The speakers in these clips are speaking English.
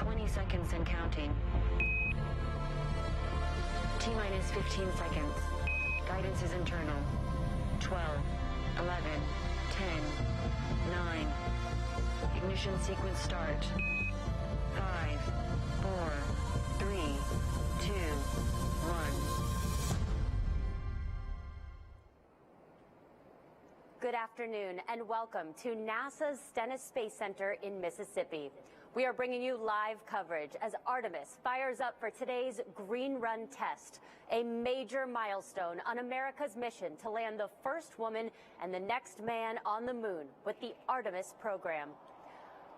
20 seconds and counting. T-minus 15 seconds. Guidance is internal. 12, 11, 10, 9. Ignition sequence start. 5, 4, 3, 2, 1. Good afternoon and welcome to NASA's Stennis Space Center in Mississippi. We are bringing you live coverage as Artemis fires up for today's Green Run test, a major milestone on America's mission to land the first woman and the next man on the moon with the Artemis program.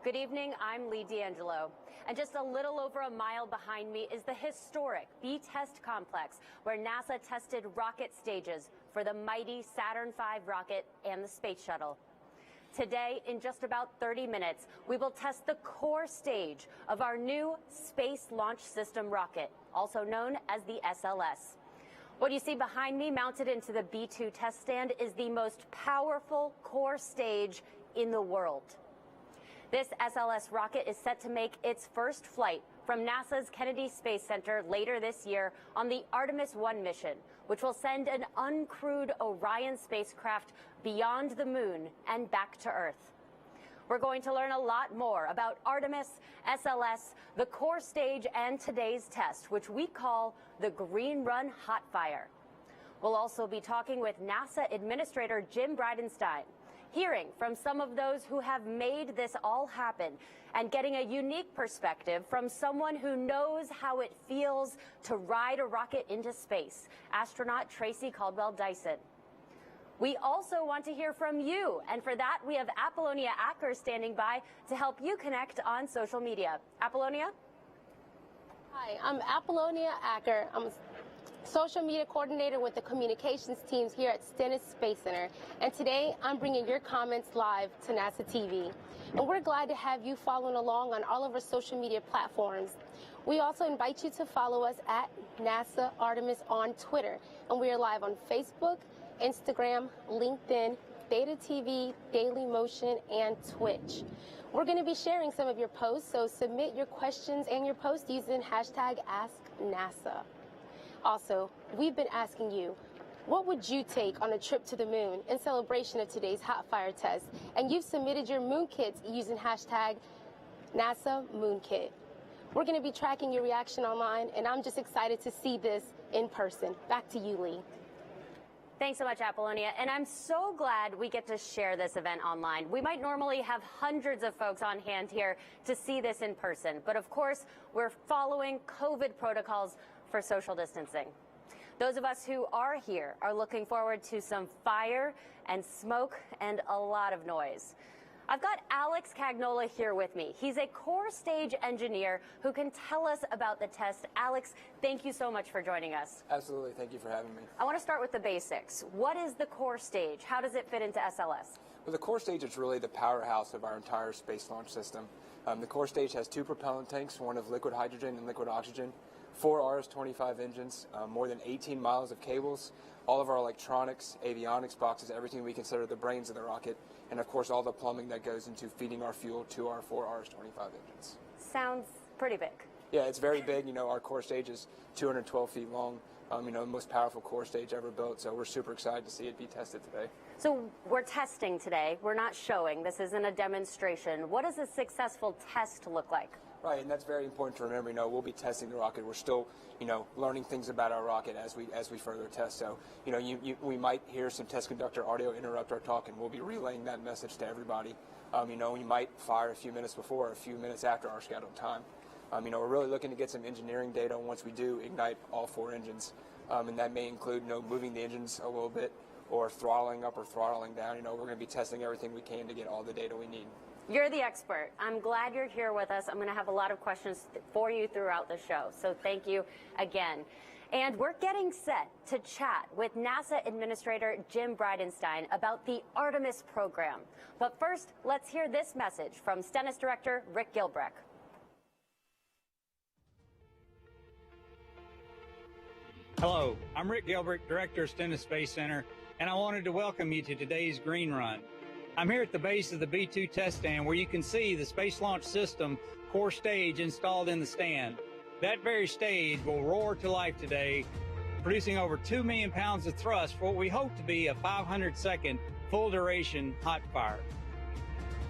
Good evening, I'm Lee D'Angelo, and just a little over a mile behind me is the historic B-Test complex where NASA tested rocket stages for the mighty Saturn V rocket and the space shuttle. Today, in just about 30 minutes, we will test the core stage of our new Space Launch System rocket, also known as the SLS. What you see behind me mounted into the B-2 test stand is the most powerful core stage in the world. This SLS rocket is set to make its first flight from NASA's Kennedy Space Center later this year on the Artemis 1 mission, which will send an uncrewed Orion spacecraft beyond the moon and back to Earth. We're going to learn a lot more about Artemis, SLS, the core stage, and today's test, which we call the Green Run Hot Fire. We'll also be talking with NASA Administrator Jim Bridenstine, hearing from some of those who have made this all happen and getting a unique perspective from someone who knows how it feels to ride a rocket into space, astronaut Tracy Caldwell-Dyson. We also want to hear from you, and for that we have Apollonia Acker standing by to help you connect on social media. Apollonia? Hi, I'm Apollonia Acker. I'm a social media coordinator with the communications teams here at Stennis Space Center. And today I'm bringing your comments live to NASA TV. And we're glad to have you following along on all of our social media platforms. We also invite you to follow us at NASA Artemis on Twitter. And we are live on Facebook, Instagram, LinkedIn, Theta TV, Daily Motion, and Twitch. We're going to be sharing some of your posts, so submit your questions and your posts using hashtag AskNASA. Also, we've been asking you, what would you take on a trip to the moon in celebration of today's hot fire test? And you've submitted your moon kits using hashtag NASA Moon Kit. We're going to be tracking your reaction online, and I'm just excited to see this in person. Back to you, Lee. Thanks so much, Apollonia. And I'm so glad we get to share this event online. We might normally have hundreds of folks on hand here to see this in person, but of course, we're following COVID protocols for social distancing. Those of us who are here are looking forward to some fire and smoke and a lot of noise. I've got Alex Cagnola here with me. He's a core stage engineer who can tell us about the test. Alex, thank you so much for joining us. Absolutely. Thank you for having me. I want to start with the basics. What is the core stage? How does it fit into SLS? Well, the core stage is really the powerhouse of our entire space launch system. The core stage has two propellant tanks, one of liquid hydrogen and liquid oxygen, 4 RS-25 engines, more than 18 miles of cables, all of our electronics, avionics boxes, everything we consider the brains of the rocket, and of course all the plumbing that goes into feeding our fuel to our 4 RS-25 engines. Sounds pretty big. Yeah, it's very big. You know, our core stage is 212 feet long. You know, the most powerful core stage ever built, so we're super excited to see it be tested today. So we're testing today. We're not showing. This isn't a demonstration. What does a successful test look like? Right, and that's very important to remember. You know, we'll be testing the rocket. We're still, you know, learning things about our rocket as we further test. So, you know, we might hear some test conductor audio interrupt our talk, and we'll be relaying that message to everybody. You know, we might fire a few minutes before or a few minutes after our scheduled time. You know, we're really looking to get some engineering data once we do ignite all 4 engines, and that may include, you know, moving the engines a little bit or throttling up or throttling down. You know, we're going to be testing everything we can to get all the data we need. You're the expert. I'm glad you're here with us. I'm going to have a lot of questions for you throughout the show, so thank you again. And we're getting set to chat with NASA Administrator Jim Bridenstine about the Artemis program. But first, let's hear this message from Stennis Director Rick Gilbrecht. Hello, I'm Rick Gilbrecht, Director of Stennis Space Center, and I wanted to welcome you to today's Green Run. I'm here at the base of the B-2 test stand where you can see the Space Launch System core stage installed in the stand. That very stage will roar to life today, producing over 2 million pounds of thrust for what we hope to be a 500-second full-duration hot fire.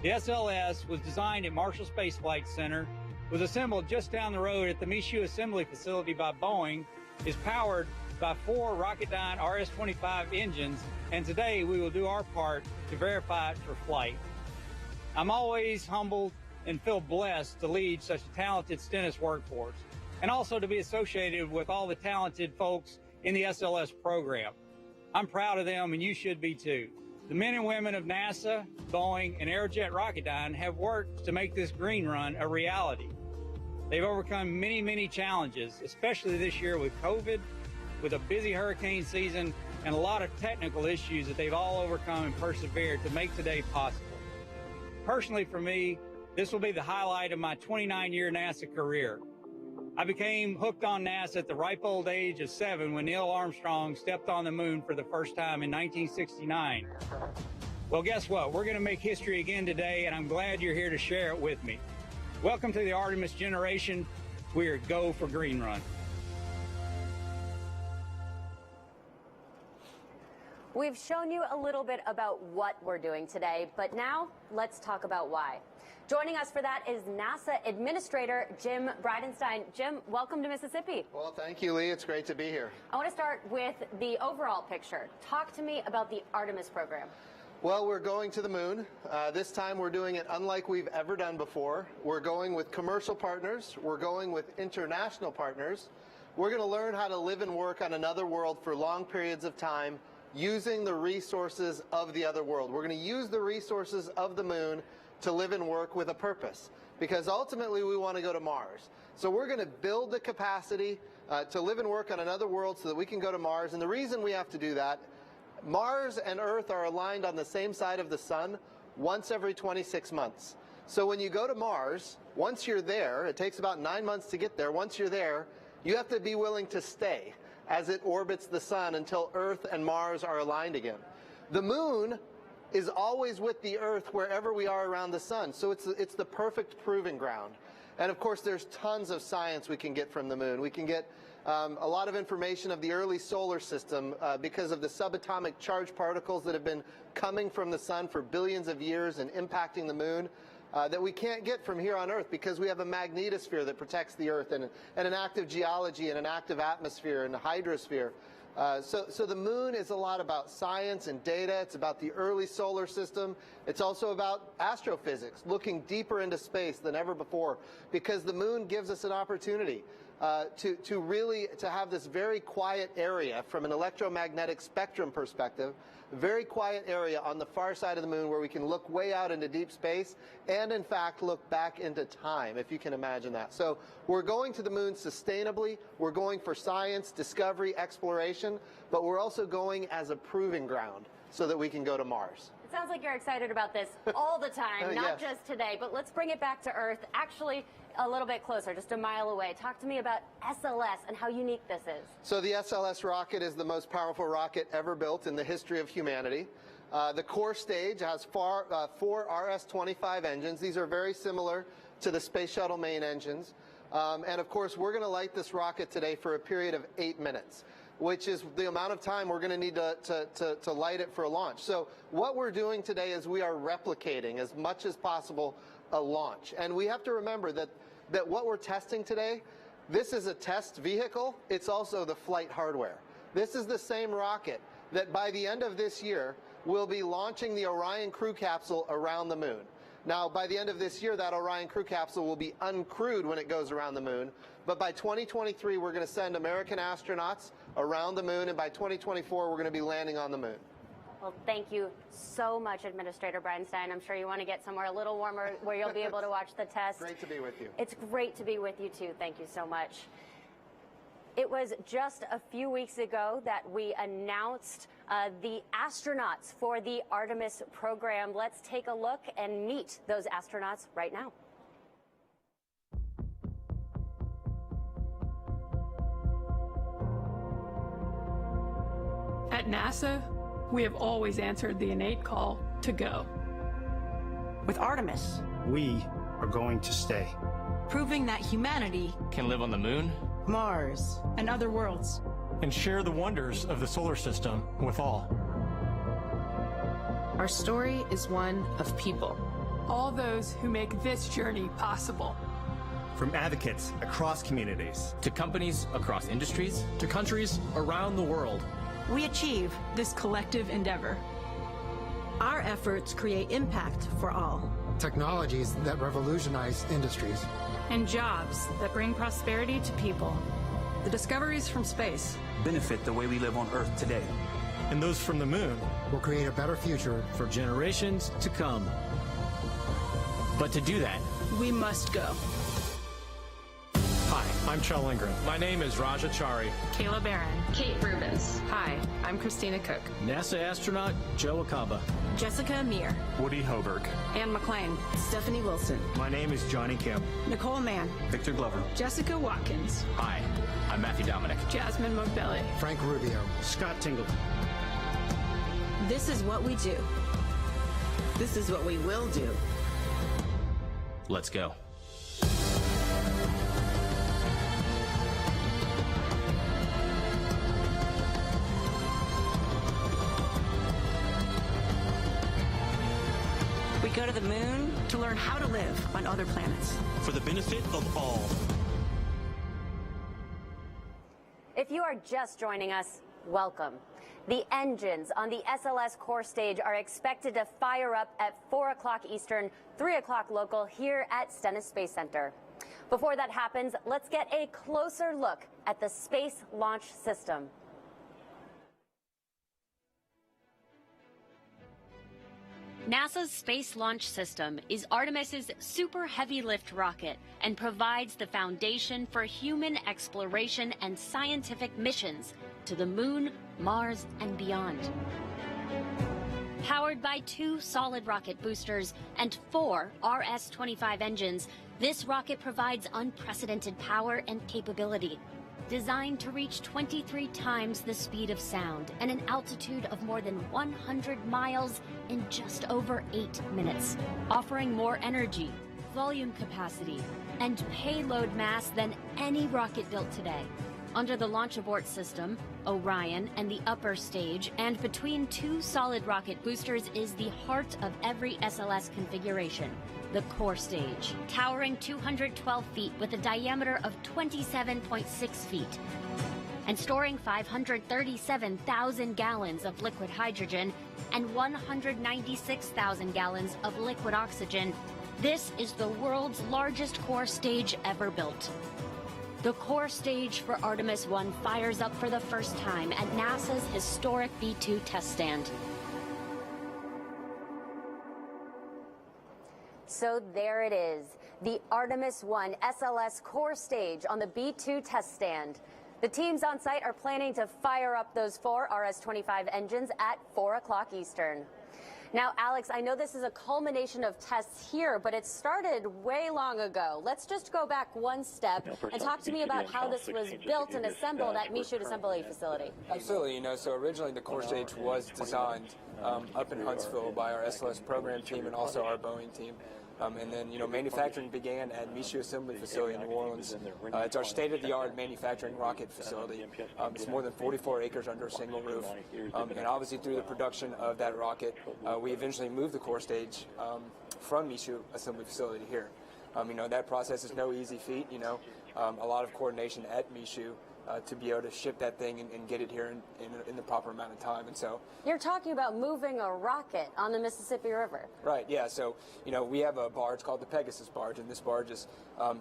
The SLS was designed at Marshall Space Flight Center, was assembled just down the road at the Michoud Assembly Facility by Boeing, is powered by 4 Rocketdyne RS-25 engines, and today we will do our part to verify it for flight. I'm always humbled and feel blessed to lead such a talented Stennis workforce, and also to be associated with all the talented folks in the SLS program. I'm proud of them, and you should be too. The men and women of NASA, Boeing, and Aerojet Rocketdyne have worked to make this green run a reality. They've overcome many, many challenges, especially this year with COVID, with a busy hurricane season, and a lot of technical issues that they've all overcome and persevered to make today possible. Personally, for me, this will be the highlight of my 29-year NASA career. I became hooked on NASA at the ripe old age of 7 when Neil Armstrong stepped on the moon for the first time in 1969. Well, guess what? We're going to make history again today, and I'm glad you're here to share it with me. Welcome to the Artemis generation. We're Go for Green Run. We've shown you a little bit about what we're doing today, but now let's talk about why. Joining us for that is NASA Administrator Jim Bridenstine. Jim, welcome to Mississippi. Well, thank you, Lee. It's great to be here. I want to start with the overall picture. Talk to me about the Artemis program. Well, we're going to the moon. This time we're doing it unlike we've ever done before. We're going with commercial partners. We're going with international partners. We're going to learn how to live and work on another world for long periods of time using the resources of the other world. We're going to use the resources of the moon to live and work with a purpose, because ultimately we want to go to Mars. So we're going to build the capacity to live and work on another world so that we can go to Mars. And the reason we have to do that, Mars and Earth are aligned on the same side of the sun once every 26 months. So when you go to Mars, once you're there, it takes about 9 months to get there. Once you're there, you have to be willing to stay as it orbits the sun until Earth and Mars are aligned again. The moon is always with the Earth wherever we are around the sun. So it's the perfect proving ground. And of course, there's tons of science we can get from the moon. We can get a lot of information of the early solar system because of the subatomic charged particles that have been coming from the sun for billions of years and impacting the moon that we can't get from here on Earth because we have a magnetosphere that protects the Earth and an active geology and an active atmosphere and a hydrosphere. So the moon is a lot about science and data. It's about the early solar system. It's also about astrophysics, looking deeper into space than ever before, because the moon gives us an opportunity to really have this very quiet area from an electromagnetic spectrum perspective, very quiet area on the far side of the moon where we can look way out into deep space and in fact look back into time, if you can imagine that. So we're going to the moon sustainably. We're going for science, discovery, exploration, but we're also going as a proving ground so that we can go to Mars. It sounds like you're excited about this all the time, not Yes. just today, but let's bring it back to Earth, actually a little bit closer, just a mile away. Talk to me about SLS and how unique this is. So the SLS rocket is the most powerful rocket ever built in the history of humanity. The core stage has 4 RS-25 engines. These are very similar to the Space Shuttle main engines. And of course, we're going to light this rocket today for a period of 8 minutes, which is the amount of time we're going to need to light it for a launch. So what we're doing today is we are replicating as much as possible a launch. And we have to remember that what we're testing today, this is a test vehicle. It's also the flight hardware. This is the same rocket that by the end of this year will be launching the Orion crew capsule around the moon. Now, by the end of this year, that Orion crew capsule will be uncrewed when it goes around the moon. But by 2023, we're going to send American astronauts around the moon, and by 2024, we're going to be landing on the moon. Well, thank you so much, Administrator Bridenstine. I'm sure you want to get somewhere a little warmer where you'll be able to watch the test. Great to be with you. It's great to be with you, too. Thank you so much. It was just a few weeks ago that we announced the astronauts for the Artemis program. Let's take a look and meet those astronauts right now. At NASA, we have always answered the innate call to go. With Artemis, we are going to stay. proving that humanity can live on the moon, Mars, and other worlds, and share the wonders of the solar system with all. Our story is one of people. all those who make this journey possible. From advocates across communities, to companies across industries, to countries around the world, we achieve this collective endeavor. Our efforts create impact for all. Technologies that revolutionize industries. And jobs that bring prosperity to people. The discoveries from space benefit the way we live on Earth today. And those from the moon will create a better future for generations to come. But to do that, we must go. Hi, I'm Chell Lindgren. My name is Raja Chari. Kayla Barron. Kate Rubens. Hi, I'm Christina Cook. NASA astronaut Joe Acaba. Jessica Amir. Woody Hoberg. Ann McClain. Stephanie Wilson. My name is Johnny Kim. Nicole Mann. Victor Glover. Jessica Watkins. Hi, I'm Matthew Dominic. Jasmine Mogbelli. Frank Rubio. Scott Tingle. This is what we do. This is what we will do. Let's go. We go to the moon to learn how to live on other planets. For the benefit of all. If you are just joining us, welcome. The engines on the SLS core stage are expected to fire up at 4 o'clock Eastern, 3 o'clock local here at Stennis Space Center. Before that happens, let's get a closer look at the Space Launch System. NASA's Space Launch System is Artemis's super heavy lift rocket and provides the foundation for human exploration and scientific missions to the moon, Mars, and beyond. Powered by 2 solid rocket boosters and 4 RS-25 engines, this rocket provides unprecedented power and capability. Designed to reach 23 times the speed of sound and an altitude of more than 100 miles in just over 8 minutes, offering more energy, volume capacity, and payload mass than any rocket built today. Under the launch abort system, Orion and the upper stage, and between 2 solid rocket boosters is the heart of every SLS configuration, the core stage, towering 212 feet with a diameter of 27.6 feet, and storing 537,000 gallons of liquid hydrogen and 196,000 gallons of liquid oxygen. This is the world's largest core stage ever built. The core stage for Artemis 1 fires up for the first time at NASA's historic B-2 test stand. So there it is, the Artemis 1 SLS core stage on the B-2 test stand. The teams on site are planning to fire up those 4 RS-25 engines at 4 o'clock Eastern. Now, Alex, I know this is a culmination of tests here, but it started way long ago. Let's just go back one step and talk to me about how this was built and assembled at Michoud Assembly Facility. Absolutely. So originally the core stage was designed up in Huntsville by our SLS program team and also our Boeing team. And then, manufacturing began at Michoud Assembly Facility in New Orleans. It's our state-of-the-art manufacturing rocket facility. It's more than 44 acres under a single roof. And obviously through the production of that rocket, we eventually moved the core stage from Michoud Assembly Facility to here. That process is no easy feat, a lot of coordination at Michoud. To be able to ship that thing and get it here in the proper amount of time. And so you're talking about moving a rocket on the Mississippi River. Right, yeah. So, we have a barge called the Pegasus barge, and this barge is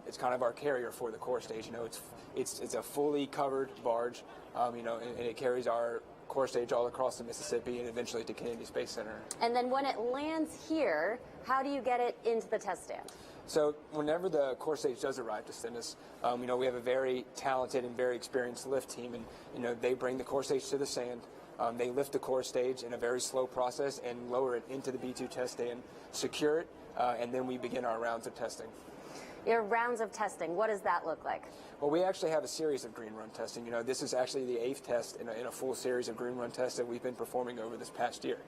it's kind of our carrier for the core stage. It's a fully covered barge, and it carries our core stage all across the Mississippi and eventually to Kennedy Space Center. And then when it lands here, how do you get it into the test stand? So whenever the core stage does arrive to Stennis, we have a very talented and very experienced lift team, and they bring the core stage to the sand. They lift the core stage in a very slow process and lower it into the B-2 test stand, secure it, and then we begin our rounds of testing. Your rounds of testing, what does that look like? Well, we actually have a series of green run testing. This is actually the 8th test in a full series of green run tests that we've been performing over this past year.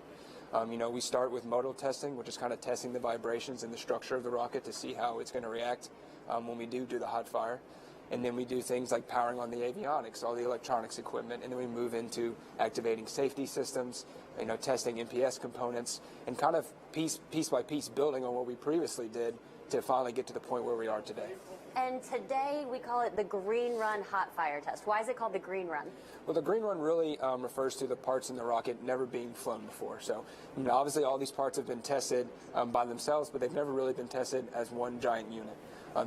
We start with modal testing, which is kind of testing the vibrations and the structure of the rocket to see how it's going to react when we do the hot fire. And then we do things like powering on the avionics, all the electronics equipment, and then we move into activating safety systems, testing MPS components, and kind of piece by piece building on what we previously did to finally get to the point where we are today. And today we call it the Green Run Hot Fire Test. Why is it called the Green Run? Well, the Green Run really refers to the parts in the rocket never being flown before. So, obviously all these parts have been tested by themselves, but they've never really been tested as one giant unit.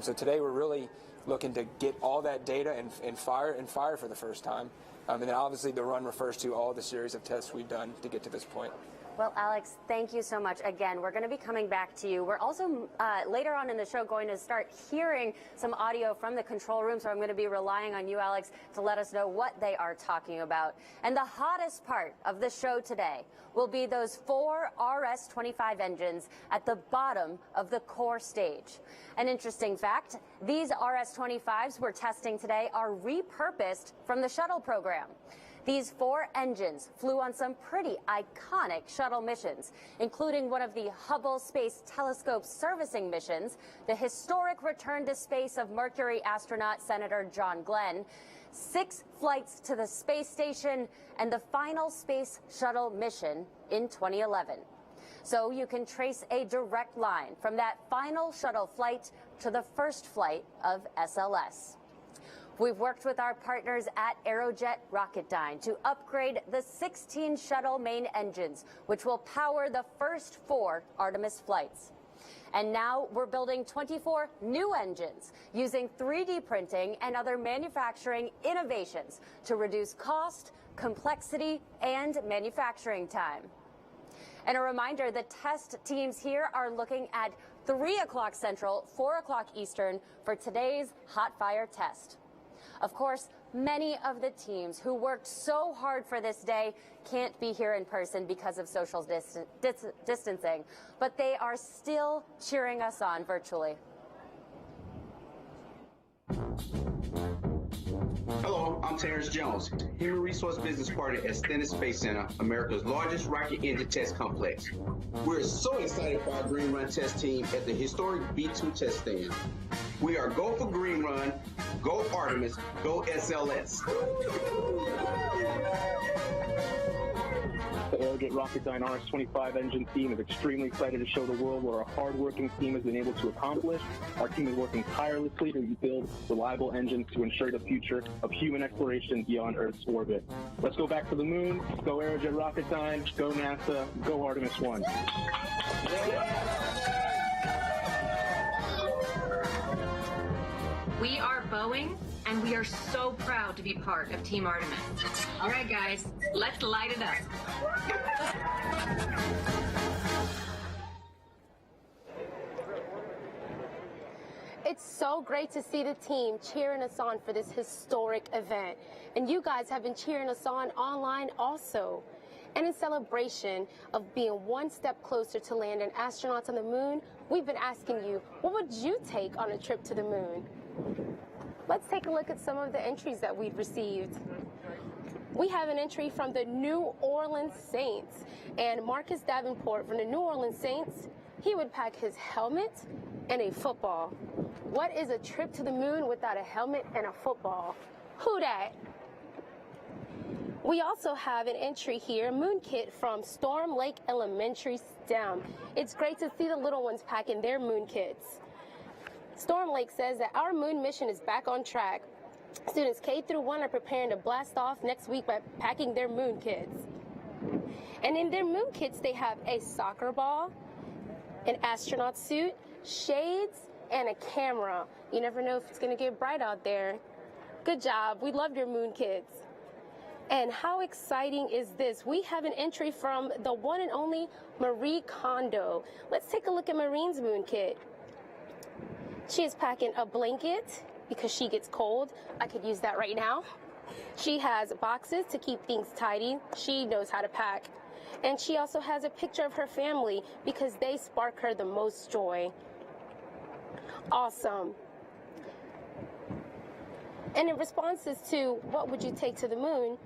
So today we're really looking to get all that data and fire for the first time. And then obviously the run refers to all the series of tests we've done to get to this point. Well, Alex, thank you so much. Again, we're going to be coming back to you. We're also later on in the show going to start hearing some audio from the control room, so I'm going to be relying on you, Alex, to let us know what they are talking about. And the hottest part of the show today will be those 4 RS-25 engines at the bottom of the core stage. An interesting fact, these RS-25s we're testing today are repurposed from the shuttle program. These 4 engines flew on some pretty iconic shuttle missions, including one of the Hubble Space Telescope servicing missions, the historic return to space of Mercury astronaut Senator John Glenn, 6 flights to the space station, and the final space shuttle mission in 2011. So you can trace a direct line from that final shuttle flight to the first flight of SLS. We've worked with our partners at Aerojet Rocketdyne to upgrade the 16 shuttle main engines, which will power the first 4 Artemis flights. And now we're building 24 new engines using 3D printing and other manufacturing innovations to reduce cost, complexity, and manufacturing time. And a reminder, the test teams here are looking at 3 o'clock Central, 4 o'clock Eastern for today's hot fire test. Of course, many of the teams who worked so hard for this day can't be here in person because of social distancing, but they are still cheering us on virtually. Hello, I'm Terrence Jones, Human Resource Business Partner at Stennis Space Center, America's largest rocket engine test complex. We're so excited for our Green Run test team at the historic B-2 test stand. We are Go for Green Run, Go Artemis, Go SLS. The Aerojet Rocketdyne RS-25 engine team is extremely excited to show the world what our hard-working team has been able to accomplish. Our team is working tirelessly to build reliable engines to ensure the future of human exploration beyond Earth's orbit. Let's go back to the moon. Go Aerojet Rocketdyne. Go NASA. Go Artemis 1. We are Boeing, and we are so proud to be part of Team Artemis. All right, guys, let's light it up. It's so great to see the team cheering us on for this historic event. And you guys have been cheering us on online also. And in celebration of being one step closer to landing astronauts on the moon, we've been asking you, what would you take on a trip to the moon? Let's take a look at some of the entries that we've received. We have an entry from the New Orleans Saints, and Marcus Davenport from the New Orleans Saints, he would pack his helmet and a football. What is a trip to the moon without a helmet and a football? Who dat? We also have an entry here, Moon Kit from Storm Lake Elementary STEM. It's great to see the little ones packing their moon kits. Storm Lake says that our moon mission is back on track. Students K through 1 are preparing to blast off next week by packing their moon kits. And in their moon kits, they have a soccer ball, an astronaut suit, shades, and a camera. You never know if it's going to get bright out there. Good job. We love your moon kits. And how exciting is this? We have an entry from the one and only Marie Kondo. Let's take a look at Marine's moon kit. She is packing a blanket because she gets cold. I could use that right now. She has boxes to keep things tidy. She knows how to pack. And she also has a picture of her family because they spark her the most joy. Awesome. And in responses to what would you take to the moon,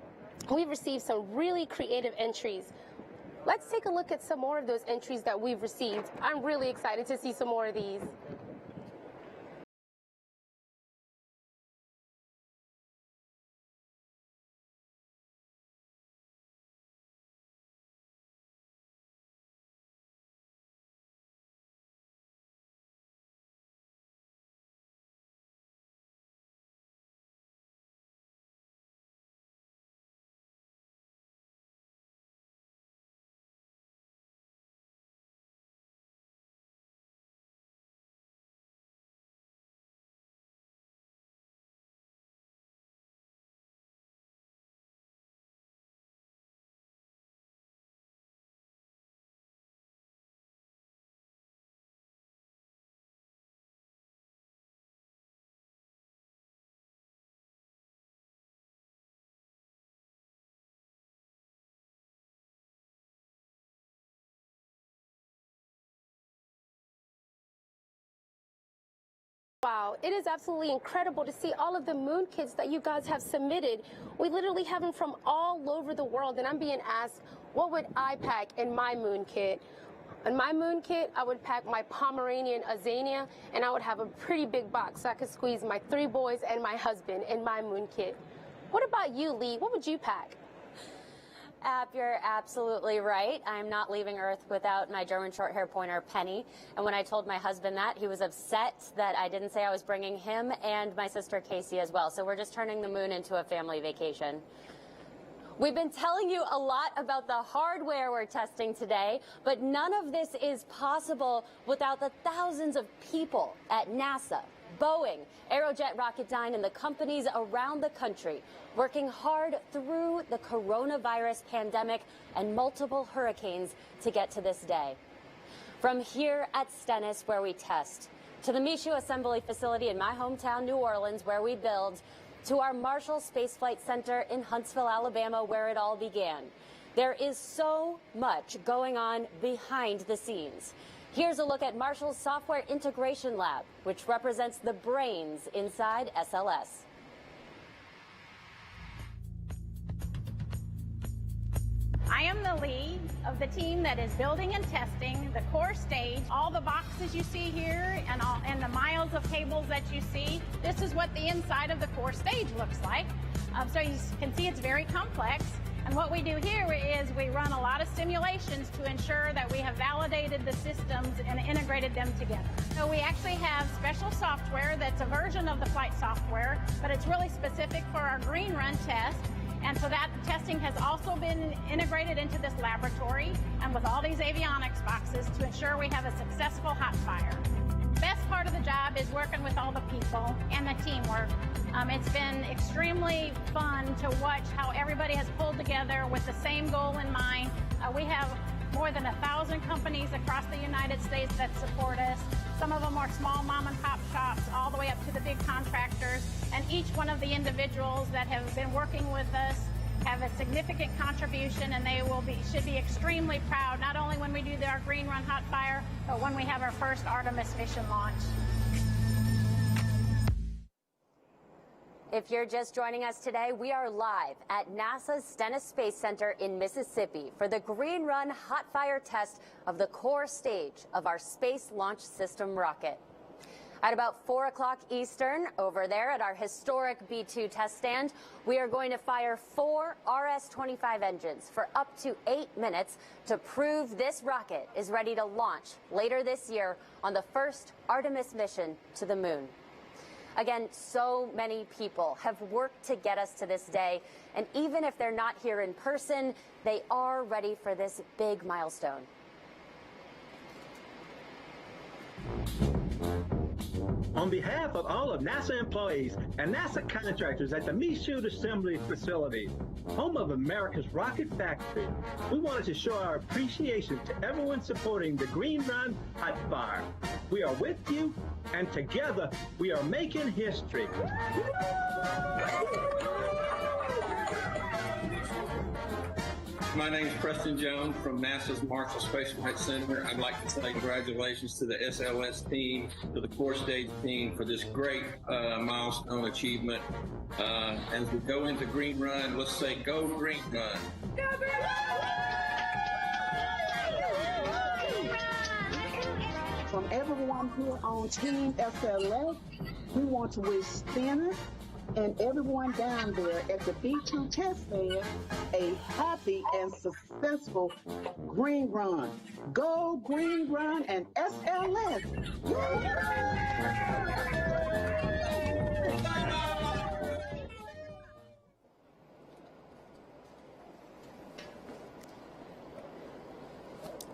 we've received some really creative entries. Let's take a look at some more of those entries that we've received. I'm really excited to see some more of these. Wow, it is absolutely incredible to see all of the moon kits that you guys have submitted. We literally have them from all over the world, and I'm being asked, what would I pack in my moon kit? In my moon kit, I would pack my Pomeranian Azania, and I would have a pretty big box so I could squeeze my 3 boys and my husband in my moon kit. What about you, Lee? What would you pack? You're absolutely right. I'm not leaving Earth without my German short-hair pointer, Penny. And when I told my husband that, he was upset that I didn't say I was bringing him and my sister Casey as well. So we're just turning the moon into a family vacation. We've been telling you a lot about the hardware we're testing today, but none of this is possible without the thousands of people at NASA, Boeing, Aerojet Rocketdyne, and the companies around the country working hard through the coronavirus pandemic and multiple hurricanes to get to this day. From here at Stennis, where we test, to the Michoud Assembly Facility in my hometown, New Orleans, where we build, to our Marshall Space Flight Center in Huntsville, Alabama, where it all began. There is so much going on behind the scenes. Here's a look at Marshall's Software Integration Lab, which represents the brains inside SLS. I am the lead of the team that is building and testing the core stage. All the boxes you see here and the miles of cables that you see, this is what the inside of the core stage looks like. So you can see it's very complex. And what we do here is we run a lot of simulations to ensure that we have validated the systems and integrated them together. So we actually have special software that's a version of the flight software, but it's really specific for our green run test. And so that testing has also been integrated into this laboratory and with all these avionics boxes to ensure we have a successful hot fire. Best part of the job is working with all the people and the teamwork. It's been extremely fun to watch how everybody has pulled together with the same goal in mind. We have more than 1,000 companies across the United States that support us. Some of them are small mom and pop shops all the way up to the big contractors. And each one of the individuals that have been working with us have a significant contribution, and they should be extremely proud, not only when we do our Green Run Hot Fire, but when we have our first Artemis mission launch. If you're just joining us today, we are live at NASA's Stennis Space Center in Mississippi for the Green Run Hot Fire test of the core stage of our Space Launch System rocket. At about 4 o'clock Eastern, over there at our historic B-2 test stand, we are going to fire 4 RS-25 engines for up to 8 minutes to prove this rocket is ready to launch later this year on the first Artemis mission to the moon. Again, so many people have worked to get us to this day, and even if they're not here in person, they are ready for this big milestone. On behalf of all of NASA employees and NASA contractors at the Michoud Assembly Facility, home of America's rocket factory, we wanted to show our appreciation to everyone supporting the Green Run Hot Fire. We are with you, and together we are making history. My name is Preston Jones from NASA's Marshall Space Flight Center. I'd like to say congratulations to the SLS team, to the core stage team for this great milestone achievement. As we go into Green Run, let's say go Green Run. Go Green Run! From everyone here on Team SLS, we want to wish Stennis and everyone down there at the B-2 test stand a happy and successful Green Run. Go Green Run and SLS.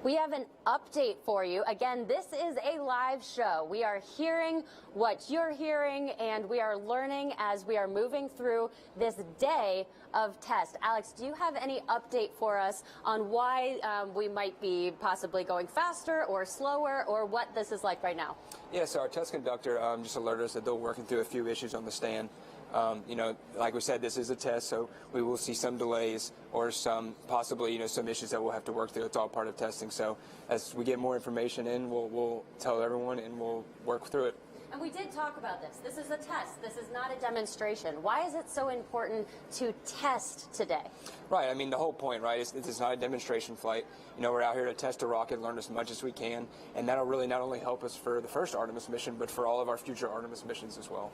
We have an update for you. Again, this is a live show. We are hearing what you're hearing, and we are learning as we are moving through this day of test. Alex, do you have any update for us on why we might be possibly going faster or slower, or what this is like right now? Yeah, so our test conductor just alerted us that they're working through a few issues on the stand. You know, like we said, this is a test, so we will see some delays or some possibly, some issues that we'll have to work through. It's all part of testing. So as we get more information in, we'll tell everyone and we'll work through it. And we did talk about this. This is a test. This is not a demonstration. Why is it so important to test today? Right. I mean, the whole point, right, is it's not a demonstration flight. You know, we're out here to test a rocket, learn as much as we can, and that'll really not only help us for the first Artemis mission, but for all of our future Artemis missions as well.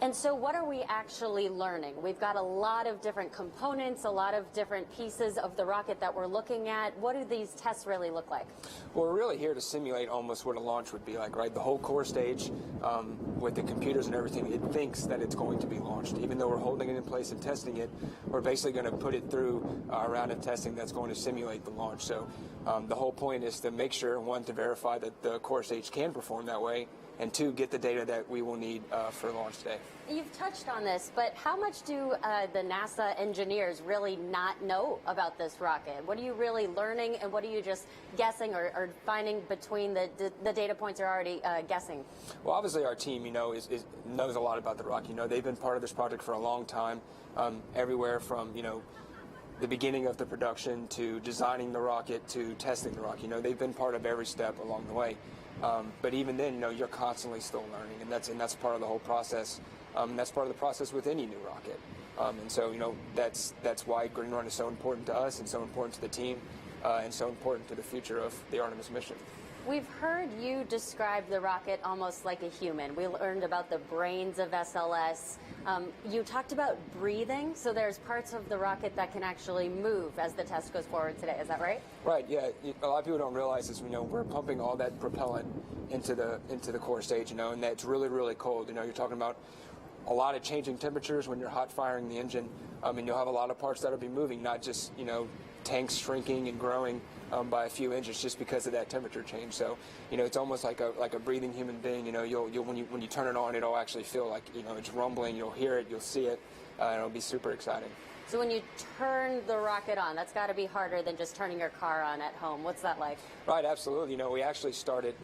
And so what are we actually learning? We've got a lot of different components, a lot of different pieces of the rocket that we're looking at. What do these tests really look like? Well, we're really here to simulate almost what a launch would be like, right? The whole core stage with the computers and everything, it thinks that it's going to be launched. Even though we're holding it in place and testing it, we're basically going to put it through a round of testing that's going to simulate the launch. So the whole point is to make sure, one, to verify that the core stage can perform that way, and two, get the data that we will need for launch today. You've touched on this, but how much do the NASA engineers really not know about this rocket? What are you really learning, and what are you just guessing or finding between the data points you're already guessing? Well, obviously our team, you know, knows a lot about the rocket. You know, they've been part of this project for a long time, everywhere from, you know, the beginning of the production to designing the rocket to testing the rocket. You know, they've been part of every step along the way. But even then, you know, you're constantly still learning, and that's part of the whole process. And that's part of the process with any new rocket. And so, you know, that's why Green Run is so important to us and so important to the team and so important to the future of the Artemis mission. We've heard you describe the rocket almost like a human. We learned about the brains of SLS. You talked about breathing, so there's parts of the rocket that can actually move as the test goes forward today. Is that right? Right, yeah. A lot of people don't realize this. You know, we're pumping all that propellant into the core stage, you know, and that's really, really cold. You know, you're talking about a lot of changing temperatures when you're hot firing the engine, and you'll have a lot of parts that'll be moving, not just, you know, tanks shrinking and growing by a few inches just because of that temperature change. So, you know, it's almost like a breathing human being. You know, you'll when you turn it on, it'll actually feel like, you know, it's rumbling. You'll hear it, you'll see it, and it'll be super exciting. So when you turn the rocket on, that's got to be harder than just turning your car on at home. What's that like? Right, absolutely. You know, we actually started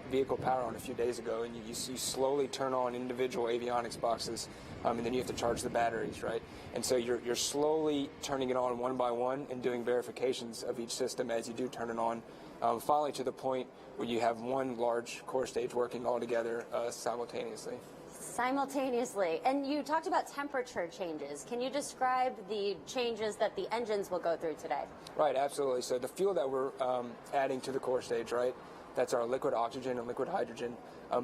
vehicle power on a few days ago, and you slowly turn on individual avionics boxes, and then you have to charge the batteries, right? And so you're slowly turning it on one by one and doing verifications of each system as you do turn it on, finally to the point where you have one large core stage working all together simultaneously. Simultaneously. And you talked about temperature changes. Can you describe the changes that the engines will go through today? Right, absolutely. So the fuel that we're adding to the core stage, right, that's our liquid oxygen and liquid hydrogen.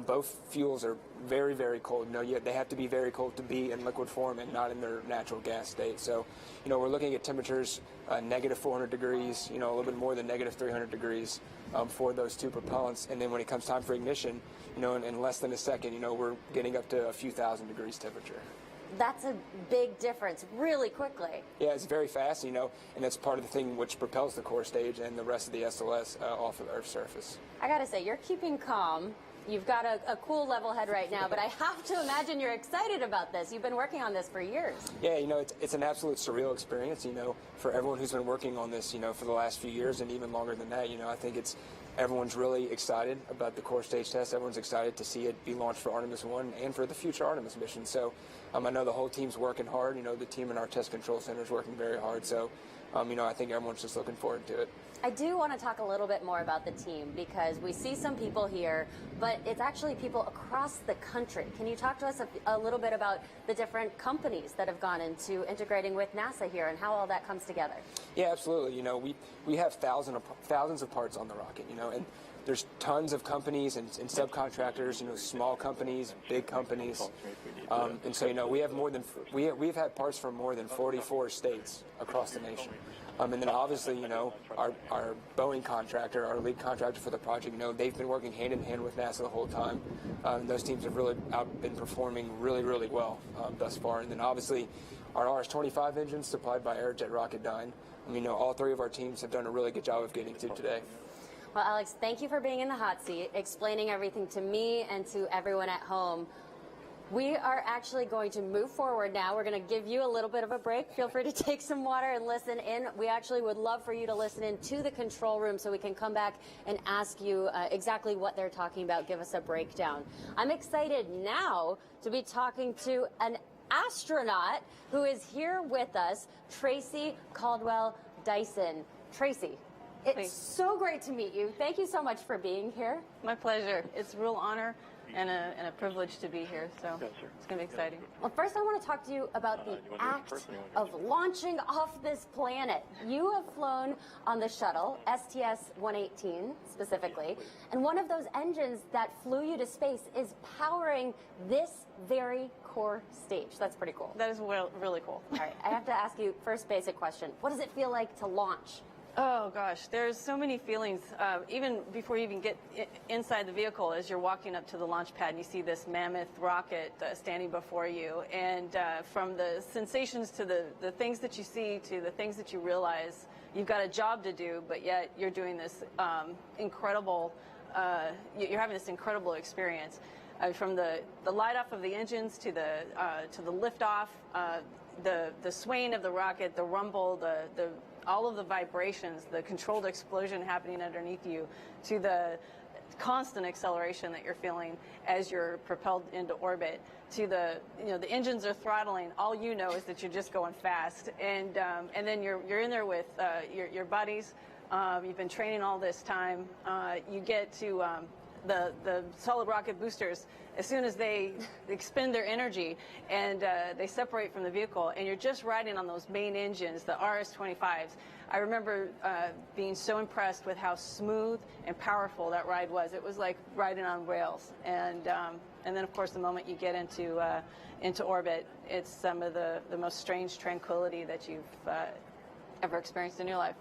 Both fuels are very, very cold. You know, they have to be very cold to be in liquid form and not in their natural gas state. So, you know, we're looking at temperatures negative 400 degrees, you know, a little bit more than negative 300 degrees for those two propellants. And then when it comes time for ignition, you know, in less than a second, you know, we're getting up to a few thousand degrees temperature. That's a big difference really quickly. Yeah, it's very fast, you know, and that's part of the thing which propels the core stage and the rest of the SLS off of the Earth's surface. I gotta say, you're keeping calm. You've got a cool level head right now, but I have to imagine you're excited about this. You've been working on this for years. Yeah, you know, it's an absolute surreal experience, you know, for everyone who's been working on this, you know, for the last few years and even longer than that. You know, I think everyone's really excited about the core stage test. Everyone's excited to see it be launched for Artemis 1 and for the future Artemis mission. So I know the whole team's working hard. You know, the team in our test control center is working very hard. So, you know, I think everyone's just looking forward to it. I do want to talk a little bit more about the team because we see some people here, but it's actually people across the country. Can you talk to us a little bit about the different companies that have gone into integrating with NASA here and how all that comes together? Yeah, absolutely. You know, we have thousands of parts on the rocket, you know, and there's tons of companies and subcontractors, you know, small companies, big companies. And so, you know, we've had parts from more than 44 states across the nation. And then obviously, you know, our Boeing contractor, our lead contractor for the project, you know, they've been working hand in hand with NASA the whole time. Those teams have really been performing really, really well thus far. And then obviously our RS-25 engines supplied by Aerojet Rocketdyne. I mean, you know, all three of our teams have done a really good job of getting to today. Well, Alex, thank you for being in the hot seat, explaining everything to me and to everyone at home. We are actually going to move forward now. We're going to give you a little bit of a break. Feel free to take some water and listen in. We actually would love for you to listen in to the control room so we can come back and ask you exactly what they're talking about. Give us a breakdown. I'm excited now to be talking to an astronaut who is here with us, Tracy Caldwell Dyson. Tracy, it's so great to meet you. Thank you so much for being here. My pleasure. It's a real honor and a privilege to be here. So it's going to be exciting. Well, first I want to talk to you about the act of launching off this planet. You have flown on the shuttle, STS-118 specifically, and one of those engines that flew you to space is powering this very core stage. That's pretty cool. That is really cool. All right, I have to ask you first basic question. What does it feel like to launch? Oh gosh, there's so many feelings. Even before you even get inside the vehicle, as you're walking up to the launch pad, and you see this mammoth rocket standing before you, and from the sensations to the things that you see to the things that you realize, you've got a job to do, but yet you're doing this incredible. You're having this incredible experience. From the light off of the engines to the lift off, the swaying of the rocket, the rumble, all of the vibrations, the controlled explosion happening underneath you, to the constant acceleration that you're feeling as you're propelled into orbit, to the engines are throttling. All you know is that you're just going fast, and then you're in there with your buddies. You've been training all this time. You get to the solid rocket boosters. As soon as they expend their energy and they separate from the vehicle, and you're just riding on those main engines, the RS-25s. I remember being so impressed with how smooth and powerful that ride was. It was like riding on rails. And then, of course, the moment you get into orbit, it's some of the most strange tranquility that you've ever experienced in your life.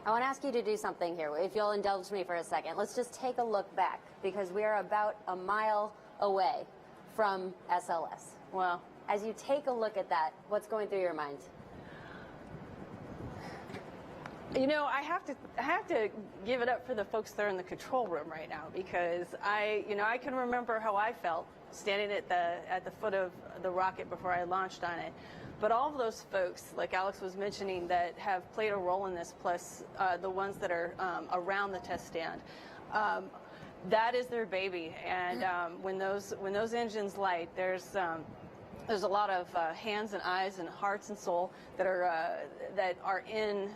I want to ask you to do something here. If you'll indulge me for a second, let's just take a look back, because we are about a mile away from SLS. Wow. As you take a look at that, what's going through your mind? You know, I have to give it up for the folks that are in the control room right now, because I can remember how I felt standing at the foot of the rocket before I launched on it. But all of those folks, like Alex was mentioning, that have played a role in this, plus the ones that are around the test stand, that is their baby. And when those engines light, there's a lot of hands and eyes and hearts and soul that are in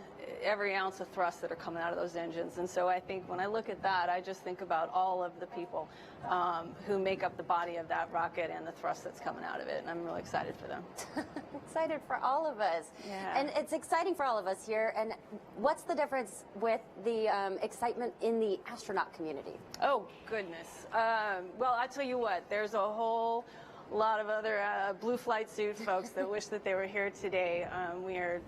every ounce of thrust that are coming out of those engines. And so I think when I look at that, I just think about all of the people who make up the body of that rocket and the thrust that's coming out of it. And I'm really excited for them. Excited for all of us. Yeah. And it's exciting for all of us here. And what's the difference with the excitement in the astronaut community? Oh, goodness. Well, I tell you what, there's a whole lot of other blue flight suit folks that wish that they were here today. We are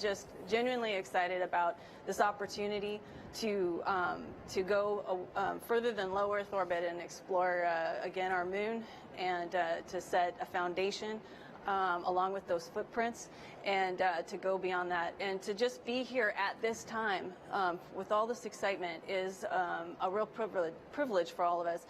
just genuinely excited about this opportunity to go further than low Earth orbit and explore again our moon, and to set a foundation along with those footprints, and to go beyond that, and to just be here at this time with all this excitement is a real privilege for all of us.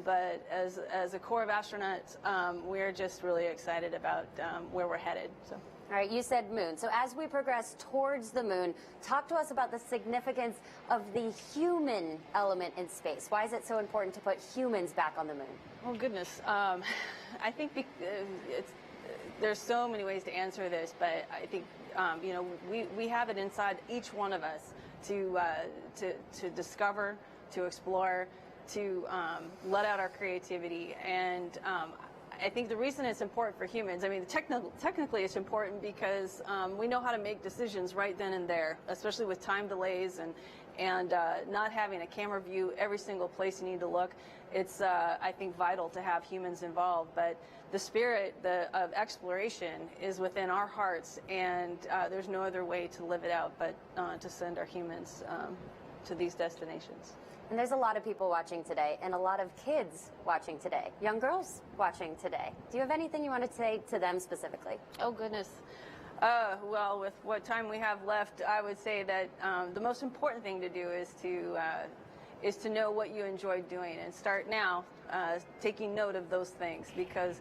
But as a corps of astronauts, we're just really excited about where we're headed. So. All right, you said moon. So as we progress towards the moon, talk to us about the significance of the human element in space. Why is it so important to put humans back on the moon? Oh, goodness. I think there's so many ways to answer this, but I think we have it inside each one of us to discover, to explore, to let out our creativity. And I think the reason it's important for humans, I mean, technically it's important because we know how to make decisions right then and there, especially with time delays and not having a camera view every single place you need to look. It's, I think, vital to have humans involved. But the spirit of exploration is within our hearts, and there's no other way to live it out but to send our humans to these destinations. And there's a lot of people watching today, and a lot of kids watching today, young girls watching today. Do you have anything you want to say to them specifically? Oh, goodness. Well, with what time we have left, I would say that the most important thing to do is to know what you enjoy doing, and start now taking note of those things, because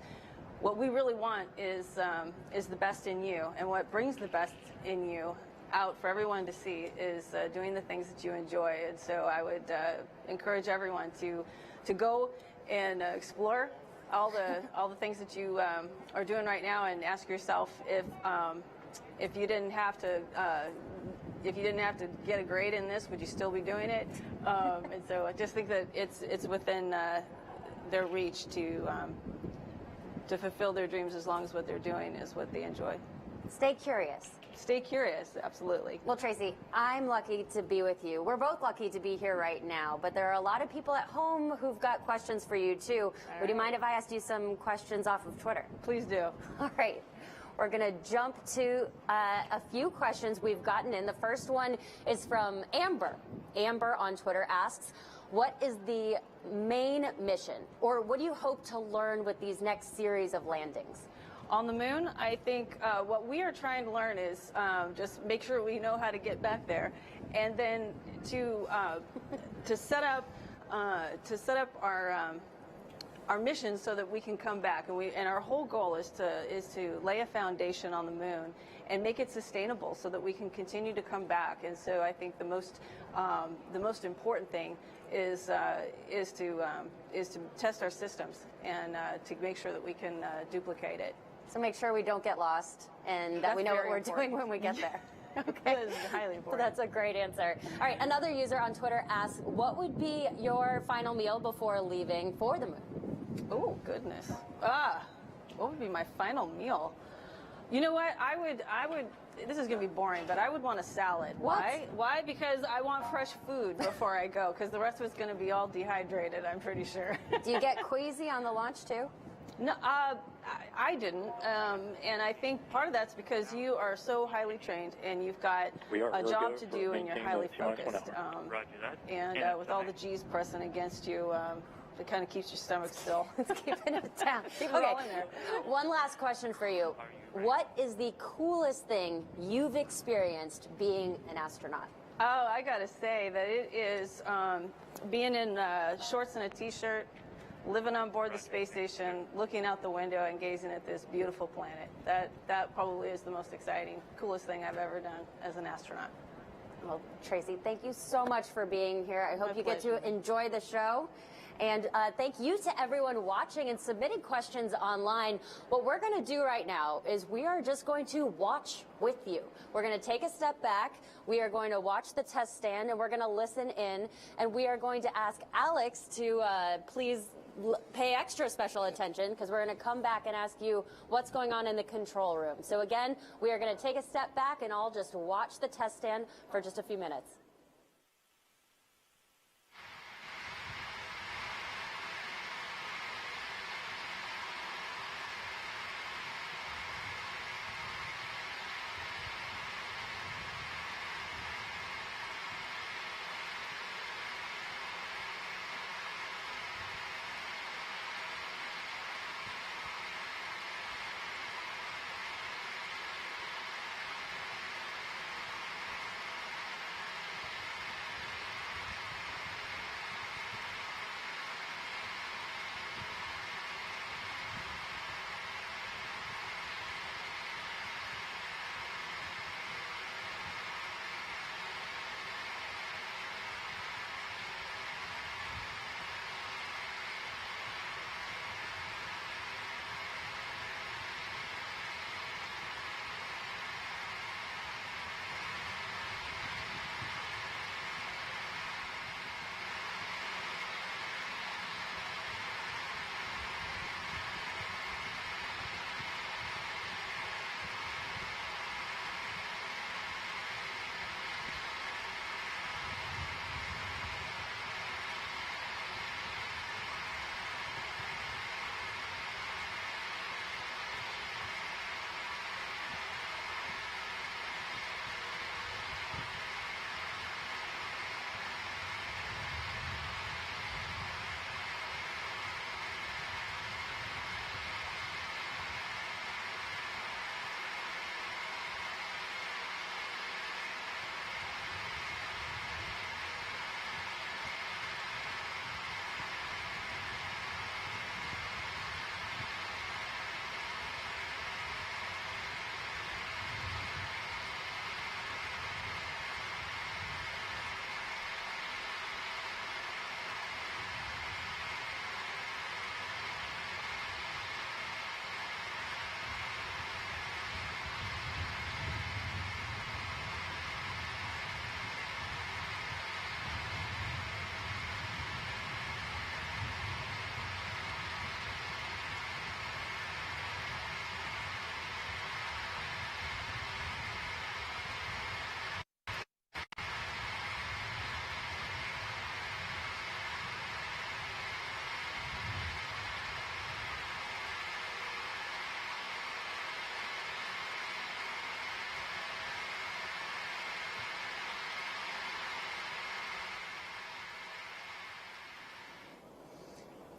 what we really want is the best in you, and what brings the best in you out for everyone to see is doing the things that you enjoy. And so I would encourage everyone to go and explore all the things that you are doing right now, and ask yourself if you didn't have to get a grade in this, would you still be doing it? And so I just think that it's within their reach to fulfill their dreams, as long as what they're doing is what they enjoy. Stay curious. Stay curious, absolutely. Well, Tracy, I'm lucky to be with you. We're both lucky to be here right now, but there are a lot of people at home who've got questions for you, too. Would you mind if I asked you some questions off of Twitter? Please do. All right. We're going to jump to a few questions we've gotten in. The first one is from Amber. Amber on Twitter asks, what is the main mission, or what do you hope to learn with these next series of landings? On the moon, I think what we are trying to learn is just make sure we know how to get back there, and then to set up our mission so that we can come back. And our whole goal is to lay a foundation on the moon and make it sustainable so that we can continue to come back. And so I think the most important thing is to test our systems and to make sure that we can duplicate it. So make sure we don't get lost and that we know what we're doing when we get there. Okay. That is highly important. That's a great answer. All right, another user on Twitter asks, what would be your final meal before leaving for the moon? Oh, goodness. What would be my final meal? You know what? I would, this is going to be boring, but I would want a salad. What? Why? Because I want fresh food before I go, because the rest of it's going to be all dehydrated, I'm pretty sure. Do you get queasy on the launch, too? No, I didn't, and I think part of that's because you are so highly trained and you've got a job to do and you're highly focused. And with all the G's pressing against you, it kind of keeps your stomach still. It's keeping it down. Keep it Okay, all in there. one last question for you. What is the coolest thing you've experienced being an astronaut? Oh, I got to say that it is being in shorts and a T-shirt, living on board the space station, looking out the window and gazing at this beautiful planet. That probably is the most exciting, coolest thing I've ever done as an astronaut. Well, Tracy, thank you so much for being here. I hope My you get to enjoy the show. And thank you to everyone watching and submitting questions online. What we're going to do right now is we are just going to watch with you. We're going to take a step back. We are going to watch the test stand, and we're going to listen in. And we are going to ask Alex to please pay extra special attention, because we're going to come back and ask you what's going on in the control room. So again, we are going to take a step back and all just watch the test stand for just a few minutes.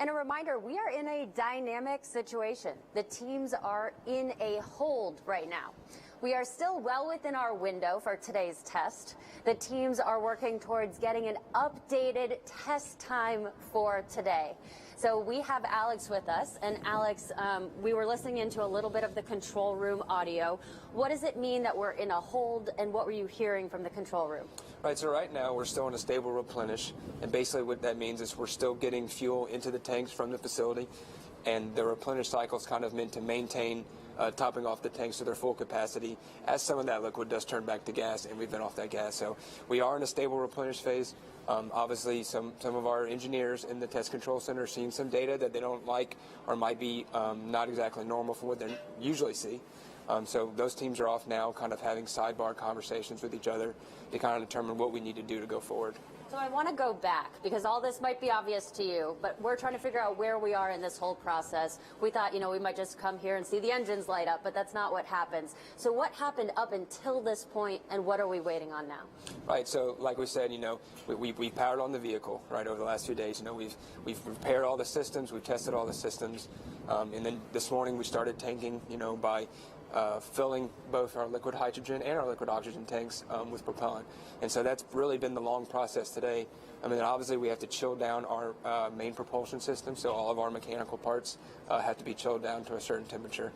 And a reminder, we are in a dynamic situation. The teams are in a hold right now. We are still well within our window for today's test. The teams are working towards getting an updated test time for today. So we have Alex with us, and Alex, we were listening into a little bit of the control room audio. What does it mean that we're in a hold, and what were you hearing from the control room? Right, so right now we're still in a stable replenish, and basically what that means is we're still getting fuel into the tanks from the facility, and the replenish cycle is kind of meant to maintain topping off the tanks to their full capacity as some of that liquid does turn back to gas, and we've been off that gas. So we are in a stable replenish phase. Obviously, some of our engineers in the test control center are seeing some data that they don't like or might be not exactly normal from what they usually see. So those teams are off now, kind of having sidebar conversations with each other to kind of determine what we need to do to go forward. So I want to go back, because all this might be obvious to you, but we're trying to figure out where we are in this whole process. We thought, we might just come here and see the engines light up, but that's not what happens. So what happened up until this point, and what are we waiting on now? Right, so like we said, we powered on the vehicle, right, over the last few days. We've repaired all the systems, we've tested all the systems, and then this morning we started tanking, by filling both our liquid hydrogen and our liquid oxygen tanks with propellant. And so that's really been the long process today. I mean, obviously we have to chill down our main propulsion system, so all of our mechanical parts have to be chilled down to a certain temperature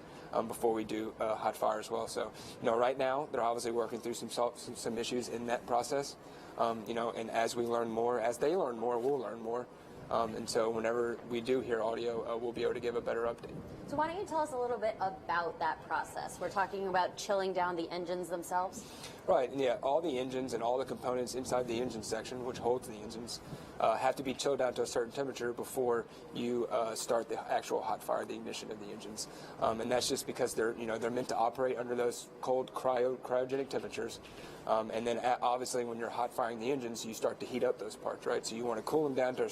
before we do hot fire as well. So, right now they're obviously working through some issues in that process. And as we learn more, as they learn more, we'll learn more. And so whenever we do hear audio, we'll be able to give a better update. So why don't you tell us a little bit about that process? We're talking about chilling down the engines themselves. Right, and yeah, all the engines and all the components inside the engine section, which holds the engines, have to be chilled down to a certain temperature before you start the actual hot fire, the ignition of the engines. And that's just because they're meant to operate under those cold cryogenic temperatures. And then obviously when you're hot firing the engines, you start to heat up those parts, right? So you want to cool them down to a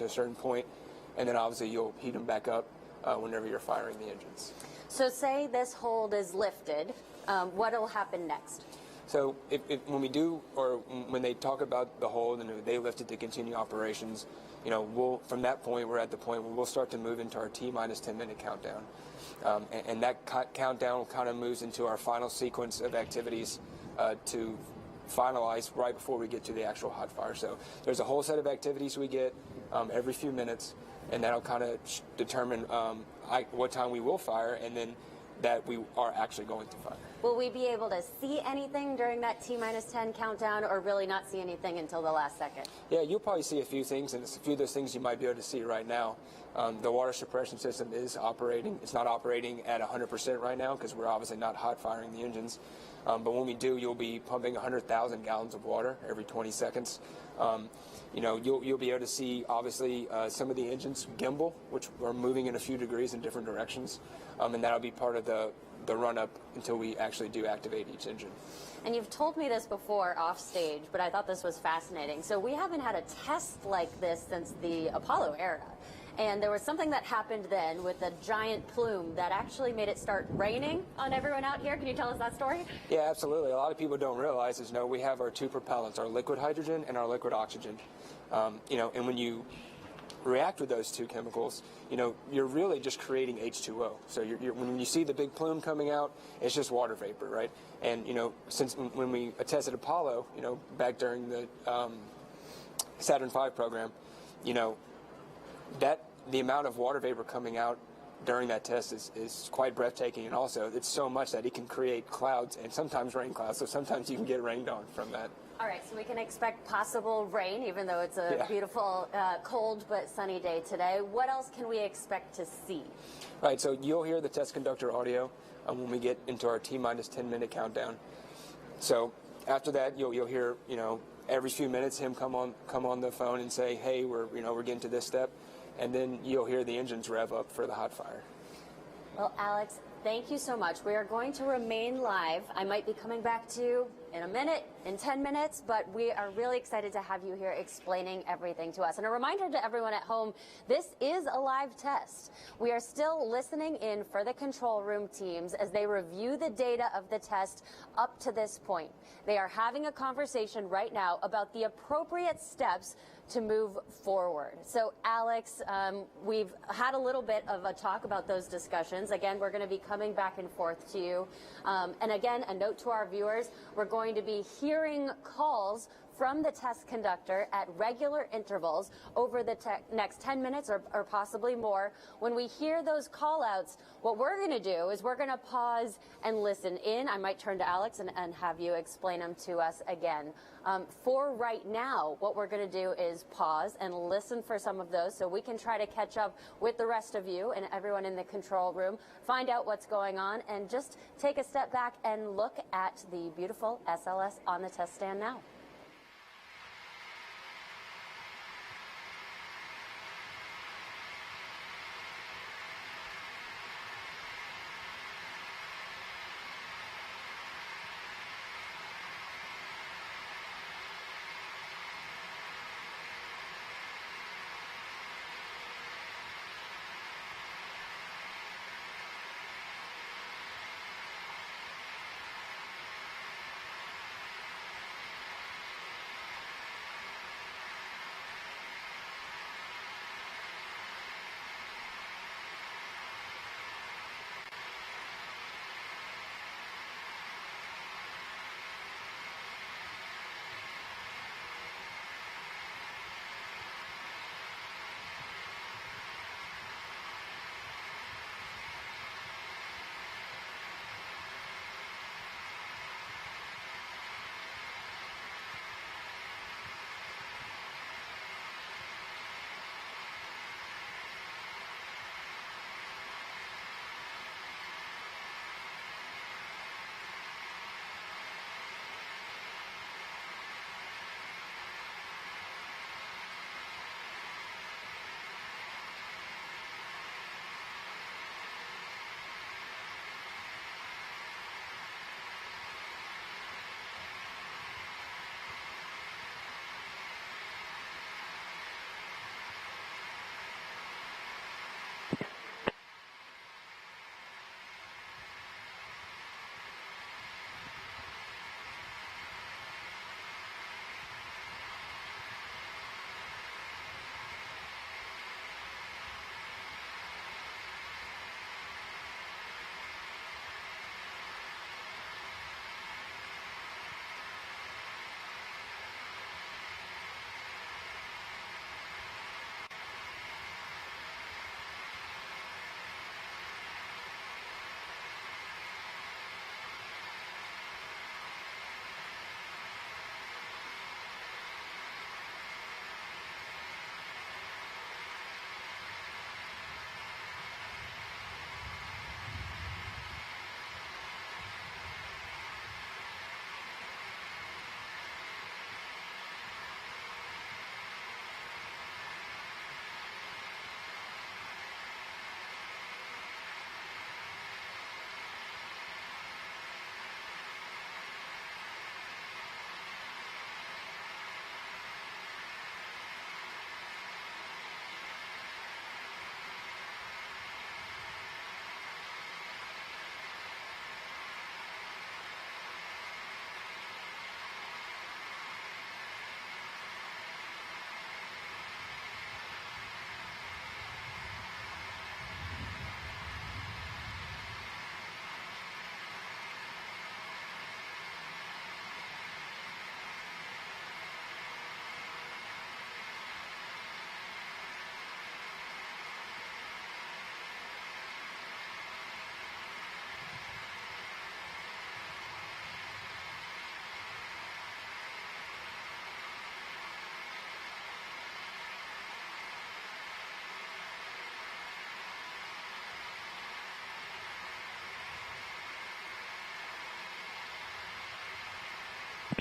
certain point, and then obviously you'll heat them back up whenever you're firing the engines. So say this hold is lifted, what will happen next? So when we do, or when they talk about the hold and they lift it to continue operations, from that point, we're at the point where we'll start to move into our T-minus 10-minute countdown. And that countdown kind of moves into our final sequence of activities to finalize right before we get to the actual hot fire. So there's a whole set of activities we get every few minutes, and that'll kind of determine what time we will fire, and then that we are actually going to fire. Will we be able to see anything during that T-minus 10 countdown, or really not see anything until the last second? Yeah, you'll probably see a few things, and a few of those things you might be able to see right now. The water suppression system is operating. It's not operating at 100% right now because we're obviously not hot firing the engines. But when we do, you'll be pumping 100,000 gallons of water every 20 seconds. You'll be able to see, obviously, some of the engines gimbal, which are moving in a few degrees in different directions. And that'll be part of the run-up until we actually do activate each engine. And you've told me this before off stage, but I thought this was fascinating. So we haven't had a test like this since the Apollo era. And there was something that happened then with a giant plume that actually made it start raining on everyone out here. Can you tell us that story? Yeah, absolutely. A lot of people don't realize is, we have our two propellants, our liquid hydrogen and our liquid oxygen. And when you react with those two chemicals, you're really just creating H2O. So when you see the big plume coming out, it's just water vapor, right? And, since when we tested Apollo, back during the Saturn V program, that the amount of water vapor coming out during that test is quite breathtaking, and also it's so much that it can create clouds and sometimes rain clouds, so sometimes you can get rained on from that. All right, so we can expect possible rain, even though it's a beautiful, cold but sunny day today. What else can we expect to see? Right, so you'll hear the test conductor audio when we get into our T-minus 10-minute countdown. So after that, you'll hear, every few minutes him come on the phone and say, hey, we're getting to this step. And then you'll hear the engines rev up for the hot fire. Well, Alex, thank you so much. We are going to remain live. I might be coming back to you in a minute, in 10 minutes, but we are really excited to have you here explaining everything to us. And a reminder to everyone at home, this is a live test. We are still listening in for the control room teams as they review the data of the test up to this point. They are having a conversation right now about the appropriate steps to move forward. So, Alex, we've had a little bit of a talk about those discussions. Again, we're going to be coming back and forth to you. And again, a note to our viewers, we're going to be hearing calls from the test conductor at regular intervals over the next 10 minutes or possibly more. When we hear those call-outs, what we're going to do is we're going to pause and listen in. I might turn to Alex and have you explain them to us again. For right now, what we're going to do is pause and listen for some of those so we can try to catch up with the rest of you and everyone in the control room, find out what's going on, and just take a step back and look at the beautiful SLS on the test stand now.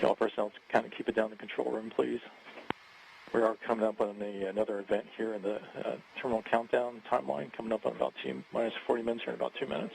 All personnel to kind of keep it down in the control room, please. We are coming up on another event here in the terminal countdown timeline, coming up on about minus 40 minutes here in about 2 minutes.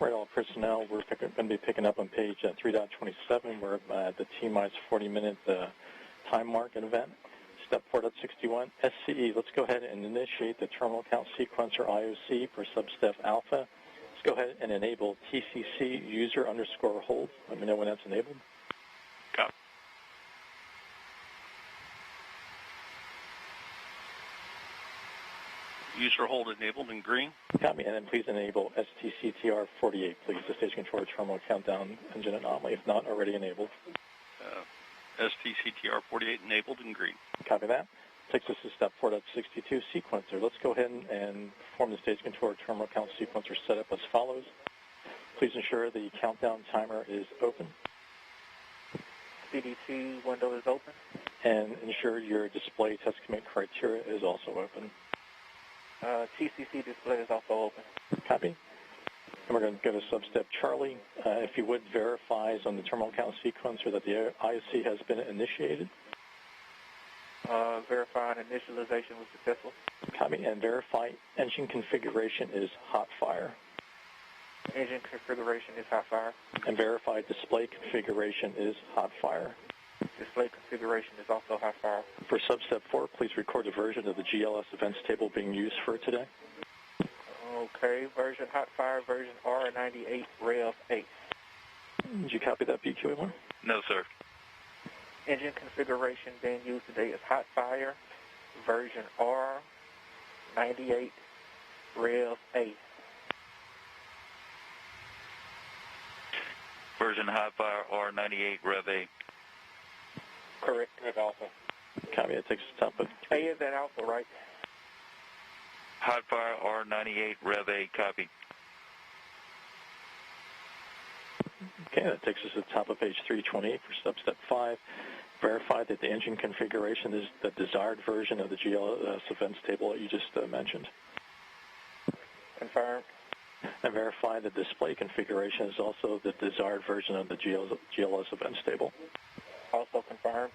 Right, all personnel, we're going to be picking up on page 3.27. We're at the T-minus 40-minute time mark event. Step 4.61, SCE. Let's go ahead and initiate the terminal count sequencer IOC for substep alpha. Let's go ahead and enable TCC user underscore hold. Let me know when that's enabled. Copy. User hold enabled in green. Copy, and then please enable STCTR 48, please, the stage controller terminal countdown engine anomaly, if not already enabled. STCTR 48 enabled in green. Copy that. Takes us to step 4.62, sequencer. Let's go ahead and perform the stage controller terminal count sequencer setup as follows. Please ensure the countdown timer is open. CDC window is open. And ensure your display test commit criteria is also open. TCC display is also open. Copy. And we're going to go to substep Charlie. If you would, verifies on the terminal count sequencer that the IOC has been initiated. Verifying initialization was successful. Copy. And verify engine configuration is hot fire. Engine configuration is hot fire. And verify display configuration is hot fire. Display configuration is also hot fire. For substep 4, please record the version of the GLS events table being used for today. Okay, version hot fire, version R98 Rev 8. Did you copy that, BQA1? No, sir. Engine configuration being used today is hot fire, version R98 Rev 8. Version hot fire R98 Rev 8. Correct, Rev Alpha. Copy, it takes the top of... A is that Alpha, right? Hot fire R98 Rev 8, copy. Okay, that takes us to the top of page 328 for substep 5. Verify that the engine configuration is the desired version of the GLS events table that you just mentioned. Confirmed. And verify the display configuration is also the desired version of the GLS events table. Also confirmed.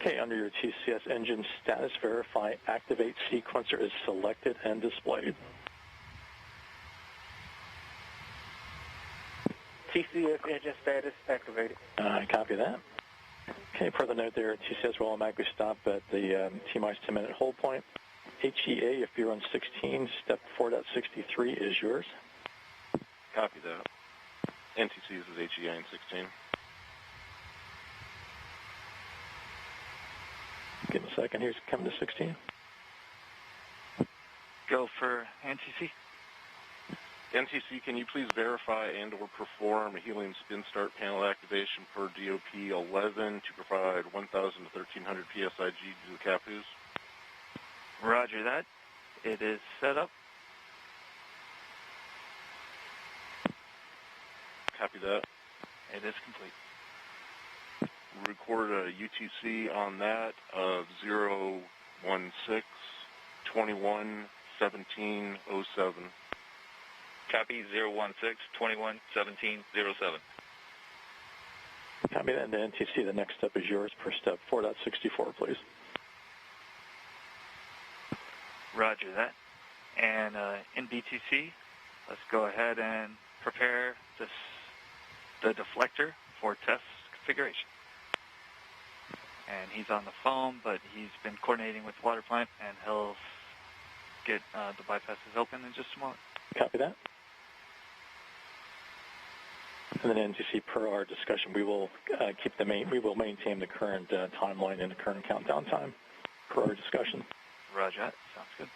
Okay, under your TCS engine status, verify activate sequencer is selected and displayed. TCS engine status activated. Copy that. Okay, per the note there, TCS will automatically stop at the T-minus 10-minute hold point. HEA, if you're on 16, step 4.63 is yours. Copy that. NTC is HEA in 16. Give me a second. Here's coming to 16. Go for NTC. NTC, can you please verify and or perform a helium spin start panel activation per DOP 11 to provide 1,000 to 1,300 PSIG to the CAPUs? Roger that. It is set up. Copy that. It is complete. Record a UTC on that of 016-21-17-07. Copy 016-21-17-07. Copy that, and the NTC, the next step is yours per step 4.64, please. Roger that. And in BTC, let's go ahead and prepare the deflector for test configuration. And he's on the phone, but he's been coordinating with the water plant, and he'll get the bypasses open in just a moment. Copy that. And then NTC, per our discussion, we will we will maintain the current timeline and the current countdown time per our discussion. Roger that. Sounds good.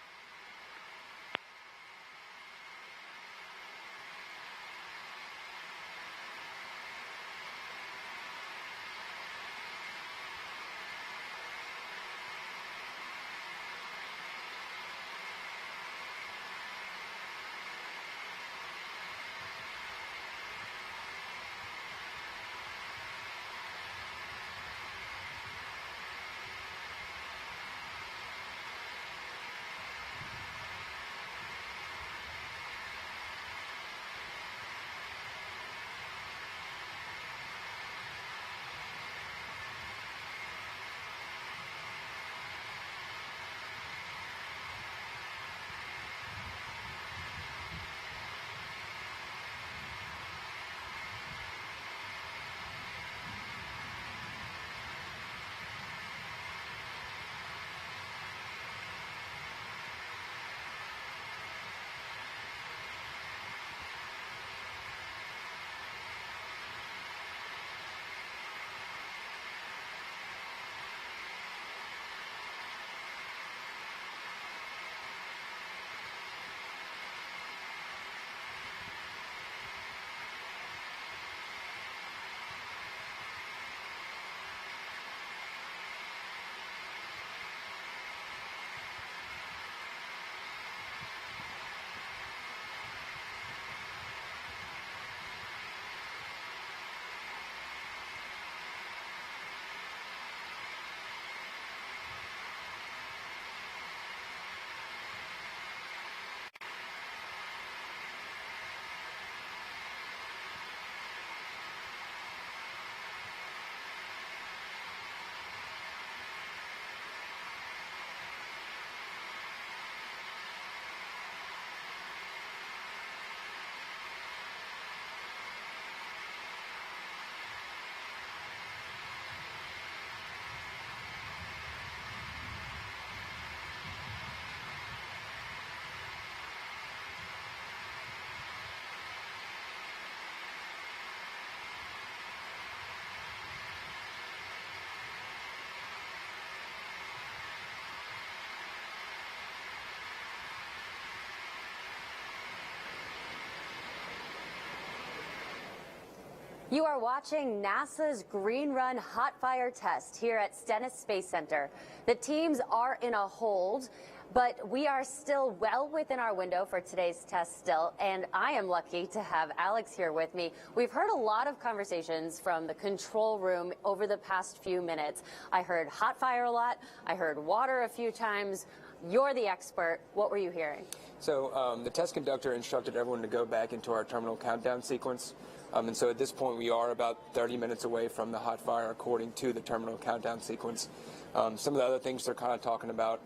You are watching NASA's Green Run Hot Fire test here at Stennis Space Center. The teams are in a hold, but we are still well within our window for today's test still, and I am lucky to have Alex here with me. We've heard a lot of conversations from the control room over the past few minutes. I heard hot fire a lot. I heard water a few times. You're the expert. What were you hearing? So the test conductor instructed everyone to go back into our terminal countdown sequence. And so at this point, we are about 30 minutes away from the hot fire according to the terminal countdown sequence. Some of the other things they're kind of talking about,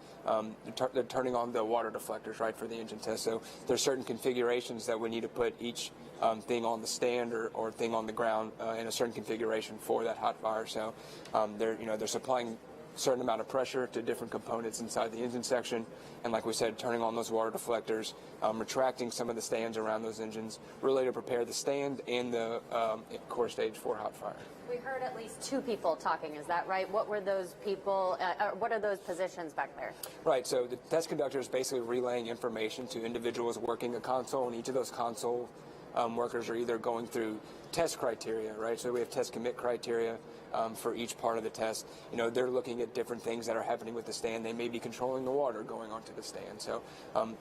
they're turning on the water deflectors, right, for the engine test. So there's certain configurations that we need to put each thing on the stand or thing on the ground in a certain configuration for that hot fire. So they're supplying certain amount of pressure to different components inside the engine section, and like we said, turning on those water deflectors, retracting some of the stands around those engines, really to prepare the stand and the core stage for hot fire. We heard at least two people talking, is that right? What were those people, what are those positions back there? Right, so the test conductor is basically relaying information to individuals working a console, and each of those console workers are either going through test criteria, right? So we have test commit criteria for each part of the test. They're looking at different things that are happening with the stand. They may be controlling the water going onto the stand. So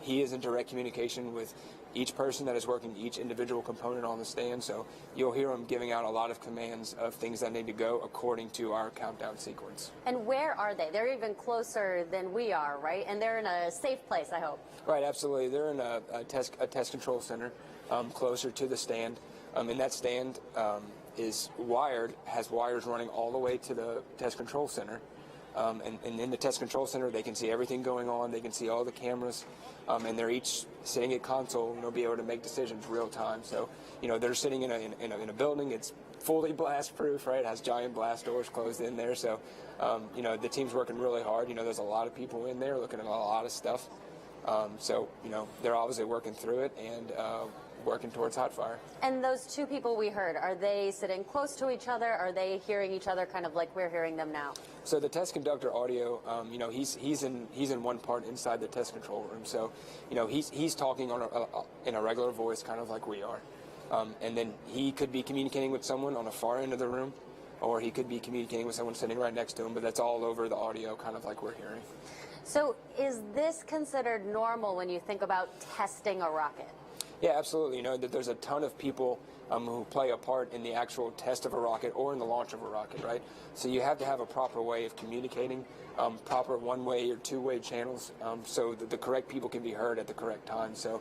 he is in direct communication with each person that is working each individual component on the stand. So you'll hear him giving out a lot of commands of things that need to go according to our countdown sequence. And where are they? They're even closer than we are, right? And they're in a safe place, I hope. Right, absolutely. They're in a test control center closer to the stand. And that stand is wired, has wires running all the way to the test control center. And in the test control center, they can see everything going on. They can see all the cameras, and they're each sitting at console, and they'll be able to make decisions real time. So, they're sitting in a building. It's fully blast proof, right? It has giant blast doors closed in there. So, the team's working really hard. There's a lot of people in there looking at a lot of stuff. So, they're obviously working through it and working towards hot fire. And those two people we heard, are they sitting close to each other? Are they hearing each other kind of like we're hearing them now? So the test conductor audio, he's in one part inside the test control room. So, he's talking in a regular voice, kind of like we are. And then he could be communicating with someone on the far end of the room, or he could be communicating with someone sitting right next to him, but that's all over the audio, kind of like we're hearing. So is this considered normal when you think about testing a rocket? Yeah, absolutely. That there's a ton of people who play a part in the actual test of a rocket or in the launch of a rocket, right? So you have to have a proper way of communicating, proper one-way or two-way channels, so that the correct people can be heard at the correct time. So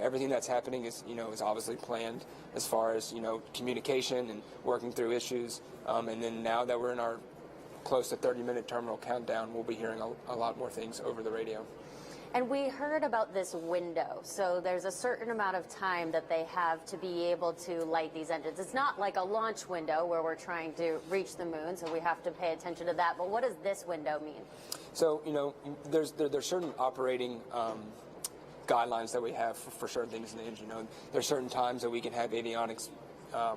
everything that's happening is obviously planned as far as, communication and working through issues. And then now that we're in our close to 30-minute terminal countdown, we'll be hearing a lot more things over the radio. And we heard about this window. So there's a certain amount of time that they have to be able to light these engines. It's not like a launch window where we're trying to reach the moon, so we have to pay attention to that. But what does this window mean? So, there's certain operating guidelines that we have for certain things in the engine. There's certain times that we can have avionics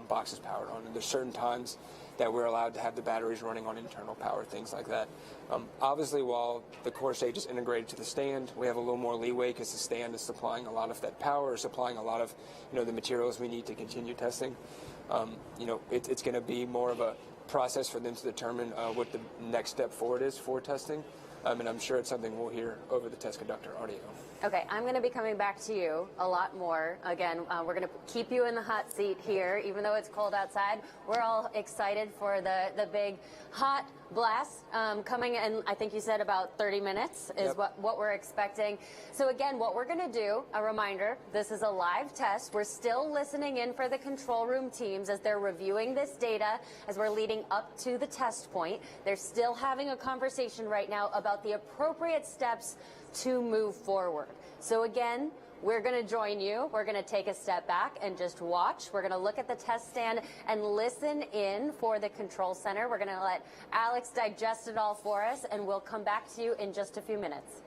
boxes powered on, and there's certain times that we're allowed to have the batteries running on internal power, things like that. Obviously, while the core stage is integrated to the stand, we have a little more leeway because the stand is supplying a lot of that power, supplying a lot of the materials we need to continue testing. It's going to be more of a process for them to determine what the next step forward is for testing, and I'm sure it's something we'll hear over the test conductor audio. Okay, I'm going to be coming back to you a lot more. Again, we're going to keep you in the hot seat here, even though it's cold outside. We're all excited for the big hot blast coming in. I think you said about 30 minutes is Yep. what we're expecting. So again, what we're going to do, a reminder, this is a live test. We're still listening in for the control room teams as they're reviewing this data as we're leading up to the test point. They're still having a conversation right now about the appropriate steps to move forward. So again, we're going to join you. We're going to take a step back and just watch. We're going to look at the test stand and listen in for the control center. We're going to let Alex digest it all for us, and we'll come back to you in just a few minutes.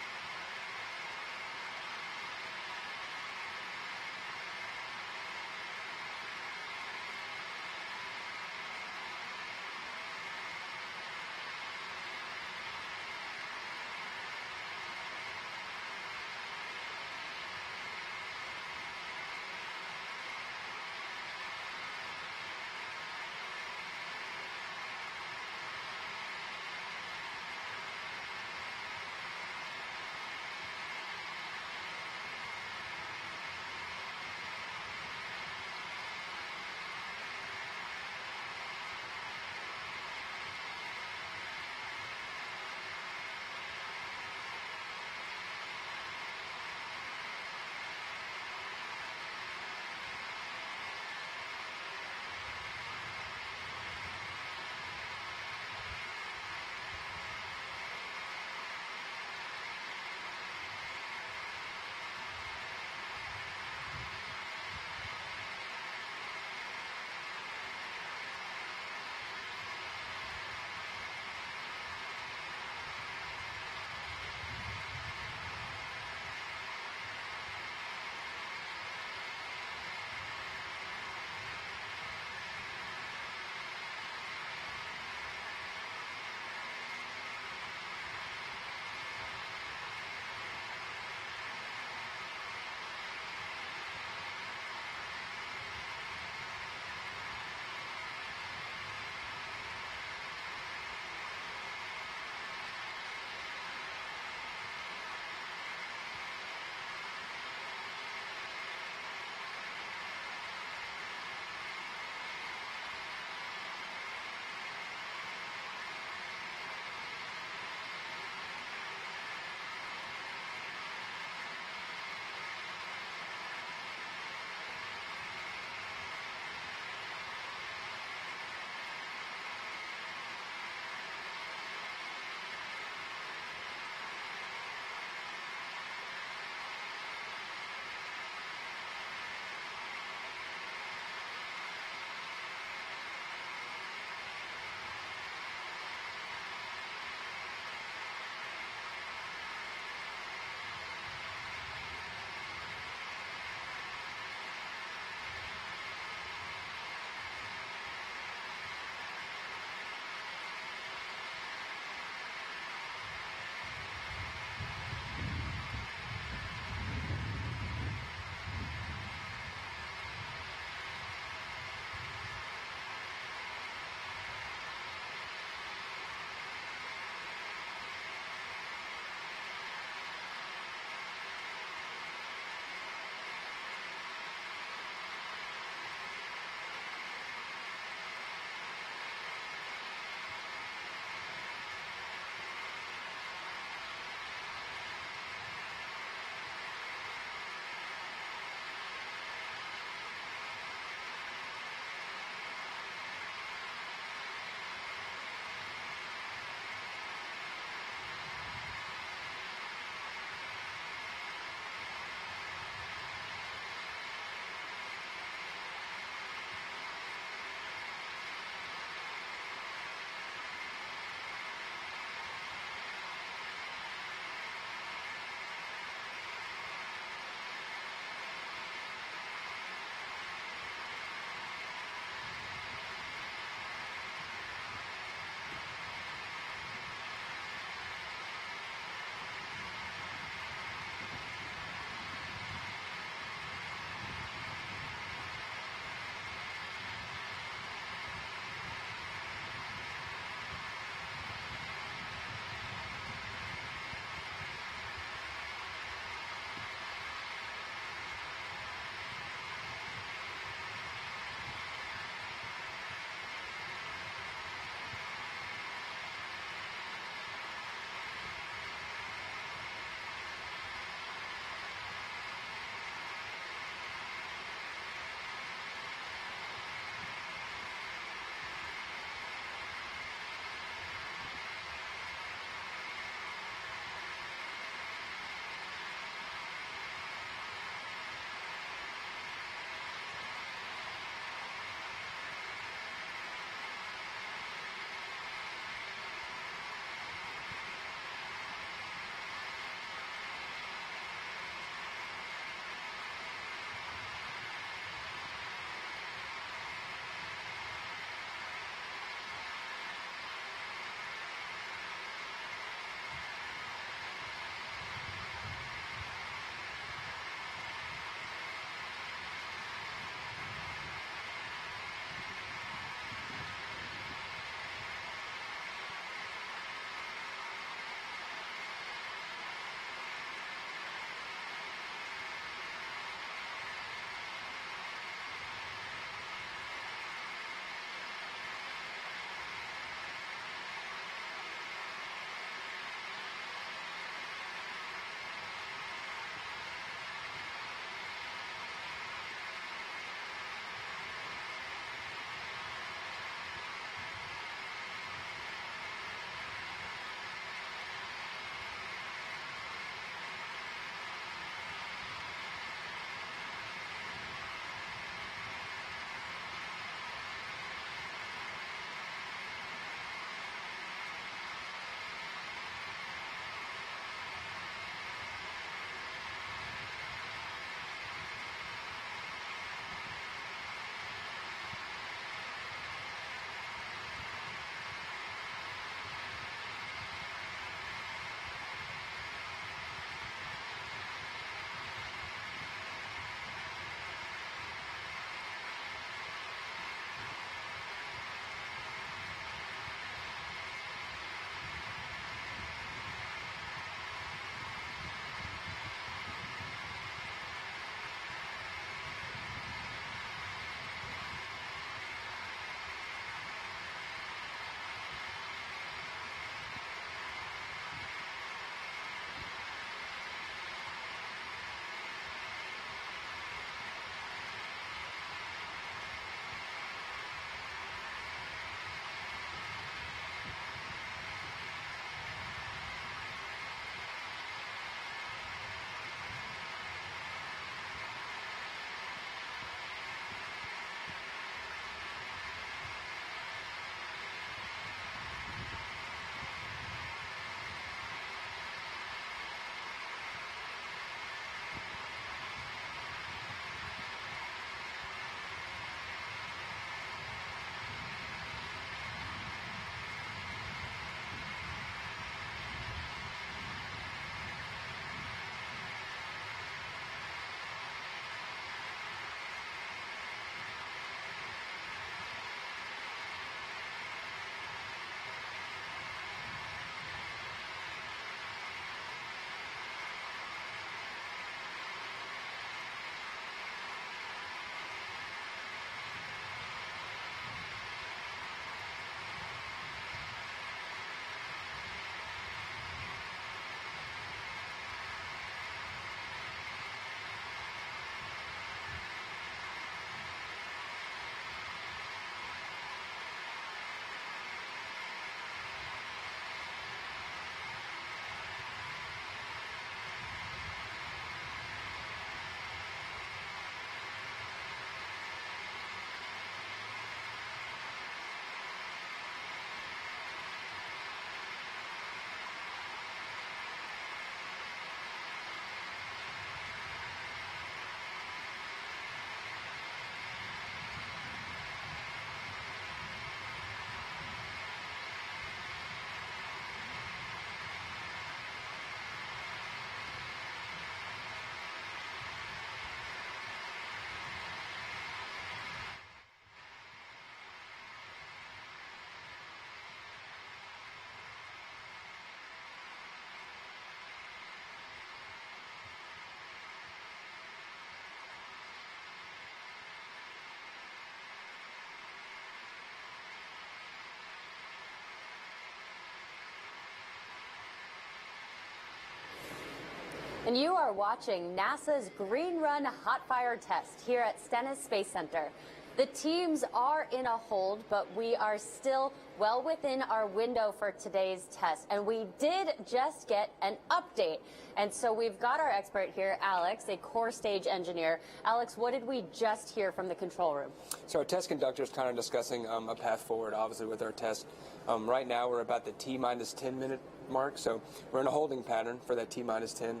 And you are watching NASA's Green Run Hot Fire Test here at Stennis Space Center. The teams are in a hold, but we are still well within our window for today's test. And we did just get an update. And so we've got our expert here, Alex, a core stage engineer. Alex, what did we just hear from the control room? So our test conductor is kind of discussing a path forward, obviously, with our test. Right now, we're about the T-minus 10-minute mark. So we're in a holding pattern for that T-minus 10.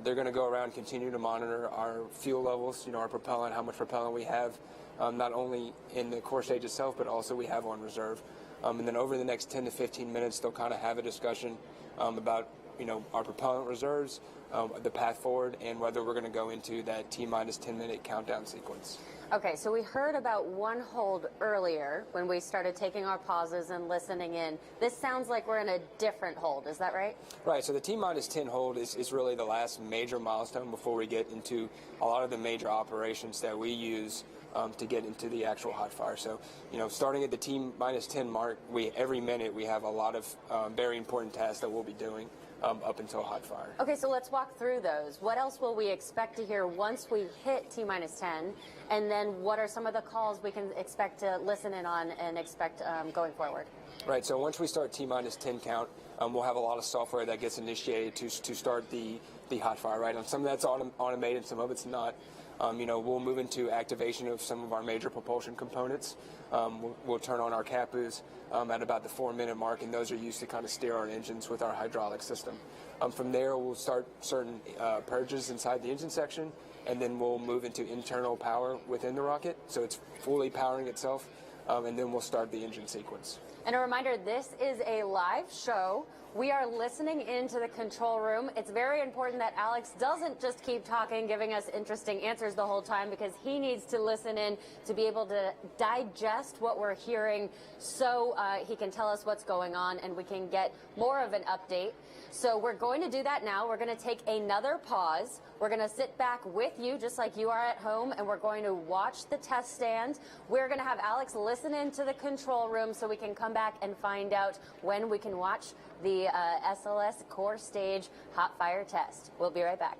They're going to go around, continue to monitor our fuel levels, our propellant, how much propellant we have. Not only in the core stage itself, but also we have on reserve. And then over the next 10 to 15 minutes, they'll kind of have a discussion about, our propellant reserves, the path forward, and whether we're going to go into that T-minus 10-minute countdown sequence. Okay, so we heard about one hold earlier when we started taking our pauses and listening in. This sounds like we're in a different hold, is that right? Right, so the T-minus 10 hold is really the last major milestone before we get into a lot of the major operations that we use to get into the actual hot fire. So, starting at the T-minus 10 mark, every minute we have a lot of very important tasks that we'll be doing up until hot fire. Okay, so let's walk through those. What else will we expect to hear once we hit T-minus 10? And then what are some of the calls we can expect to listen in on and expect going forward? Right, so once we start T-minus 10 count, we'll have a lot of software that gets initiated to start the hot fire, right? And some of that's automated, some of it's not. We'll move into activation of some of our major propulsion components. We'll turn on our CAPUs at about the 4-minute mark, and those are used to kind of steer our engines with our hydraulic system. From there, we'll start certain purges inside the engine section, and then we'll move into internal power within the rocket, so it's fully powering itself, and then we'll start the engine sequence. And a reminder, this is a live show. We are listening into the control room. It's very important that Alex doesn't just keep talking, giving us interesting answers the whole time, because he needs to listen in to be able to digest what we're hearing so he can tell us what's going on and we can get more of an update. So we're going to do that now. We're going to take another pause. We're going to sit back with you just like you are at home, and we're going to watch the test stand. We're going to have Alex listen into the control room so we can come back and find out when we can watch the SLS core stage hot fire test. We'll be right back.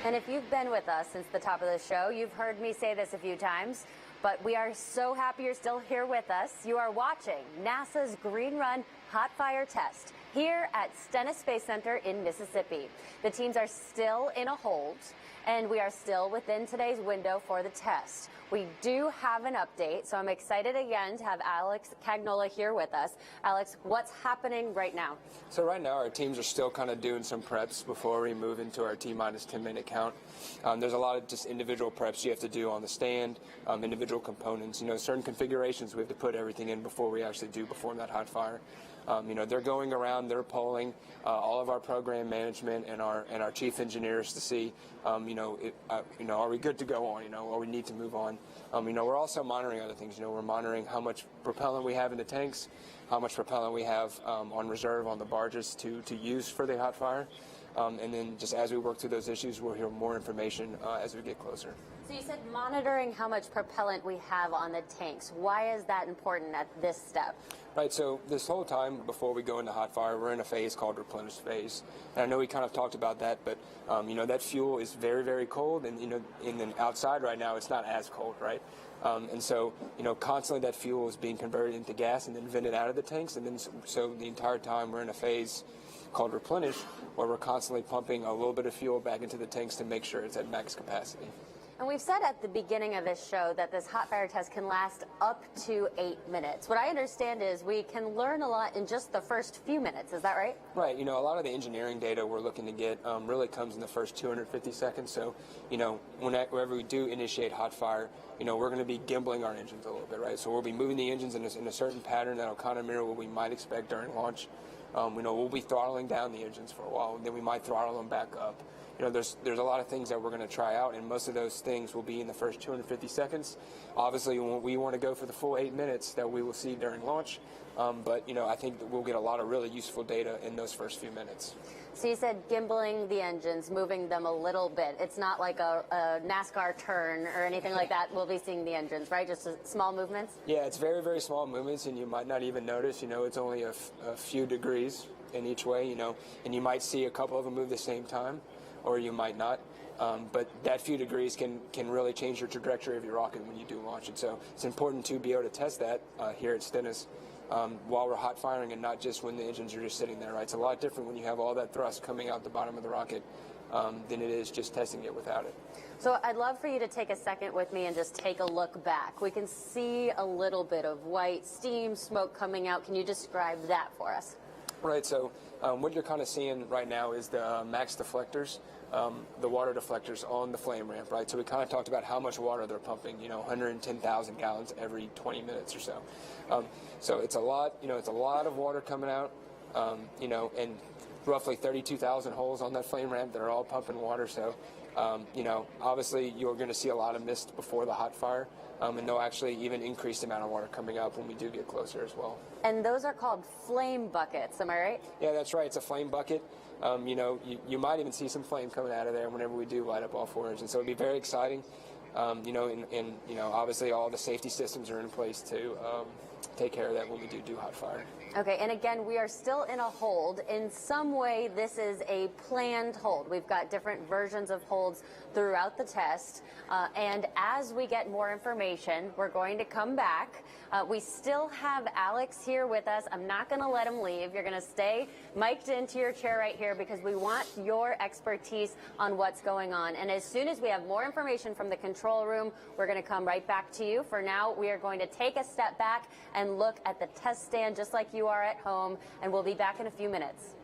And if you've been with us since the top of the show, you've heard me say this a few times, but we are so happy you're still here with us. You are watching NASA's Green Run Hot Fire Test here at Stennis Space Center in Mississippi. The teams are still in a hold, and we are still within today's window for the test. We do have an update, so I'm excited again to have Alex Cagnola here with us. Alex, what's happening right now? So right now our teams are still kind of doing some preps before we move into our T-minus 10-minute count. There's a lot of just individual preps you have to do on the stand, individual components, certain configurations we have to put everything in before we actually do perform that hot fire. They're going around, they're polling all of our program management and our chief engineers to see, are we good to go on, or we need to move on. We're also monitoring other things. We're monitoring how much propellant we have in the tanks, how much propellant we have on reserve on the barges to use for the hot fire. And then just as we work through those issues, we'll hear more information as we get closer. So you said monitoring how much propellant we have on the tanks. Why is that important at this step? Right, so this whole time before we go into hot fire, we're in a phase called replenish phase. And I know we kind of talked about that, but that fuel is very, very cold, and in the outside right now, it's not as cold, right? And so, constantly that fuel is being converted into gas and then vented out of the tanks, and then so the entire time we're in a phase called replenish, where we're constantly pumping a little bit of fuel back into the tanks to make sure it's at max capacity. And we've said at the beginning of this show that this hot fire test can last up to 8 minutes. What I understand is we can learn a lot in just the first few minutes. Is that right? Right. A lot of the engineering data we're looking to get really comes in the first 250 seconds. So, whenever we do initiate hot fire, we're going to be gimbling our engines a little bit, right? So we'll be moving the engines in a certain pattern that'll kind of mirror what we might expect during launch. We'll be throttling down the engines for a while, and then we might throttle them back up. There's a lot of things that we're going to try out, and most of those things will be in the first 250 seconds. Obviously, we want to go for the full 8 minutes that we will see during launch, but I think that we'll get a lot of really useful data in those first few minutes. So you said gimbling the engines, moving them a little bit. It's not like a NASCAR turn or anything like that. We'll be seeing the engines, right? Just small movements? Yeah, it's very, very small movements, and you might not even notice. It's only a few degrees in each way, and you might see a couple of them move at the same time, or you might not. But that few degrees can really change your trajectory of your rocket when you do launch it. So it's important to be able to test that here at Stennis while we're hot firing, and not just when the engines are just sitting there, right? It's a lot different when you have all that thrust coming out the bottom of the rocket than it is just testing it without it. So I'd love for you to take a second with me and just take a look back. We can see a little bit of white steam, smoke coming out. Can you describe that for us? Right, so what you're kind of seeing right now is the max deflectors, the water deflectors on the flame ramp, right? So we kind of talked about how much water they're pumping, 110,000 gallons every 20 minutes or so. So it's a lot, it's a lot of water coming out, and roughly 32,000 holes on that flame ramp that are all pumping water. So, obviously you're going to see a lot of mist before the hot fire, and they'll actually even increase the amount of water coming up when we do get closer as well. And those are called flame buckets, am I right? Yeah, that's right. It's a flame bucket. You might even see some flame coming out of there whenever we do light up all four engines. So it'll be very exciting. Obviously all the safety systems are in place to take care of that when we do hot fire. Okay, and again, we are still in a hold. In some way, this is a planned hold. We've got different versions of holds throughout the test. And as we get more information, we're going to come back. We still have Alex here with us. I'm not going to let him leave. You're going to stay mic'd into your chair right here because we want your expertise on what's going on. And as soon as we have more information from the control room, we're going to come right back to you. For now, we are going to take a step back and look at the test stand just like you are at home, and we'll be back in a few minutes.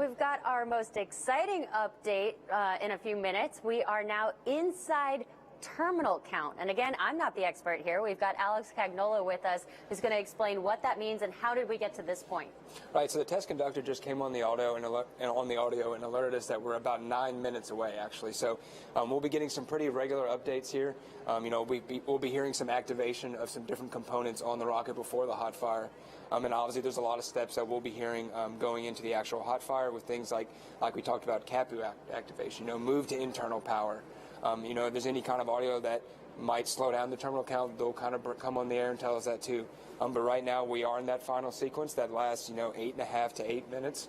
We've got our most exciting update in a few minutes. We are now inside terminal count. And again, I'm not the expert here. We've got Alex Cagnola with us, who's going to explain what that means and how did we get to this point. Right, so the test conductor just came on the audio and alerted us that we're about 9 minutes away, actually. So we'll be getting some pretty regular updates here. We'll be hearing some activation of some different components on the rocket before the hot fire. And obviously there's a lot of steps that we'll be hearing going into the actual hot fire with things like we talked about, CAPU activation, move to internal power. If there's any kind of audio that might slow down the terminal count, they'll kind of come on the air and tell us that too. But right now we are in that final sequence that lasts, 8.5 to 8 minutes.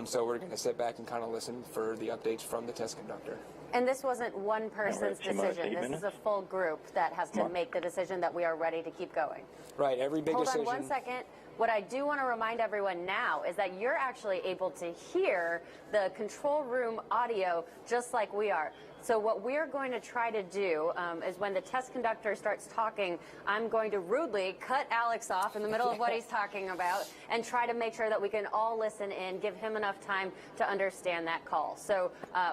So we're going to sit back and kind of listen for the updates from the test conductor. And this wasn't one person's decision. This is a full group that has to make the decision that we are ready to keep going. Right, every big decision. Hold on 1 second. What I do want to remind everyone now is that you're actually able to hear the control room audio just like we are. So what we're going to try to do is when the test conductor starts talking, I'm going to rudely cut Alex off in the middle of what he's talking about and try to make sure that we can all listen in, give him enough time to understand that call. So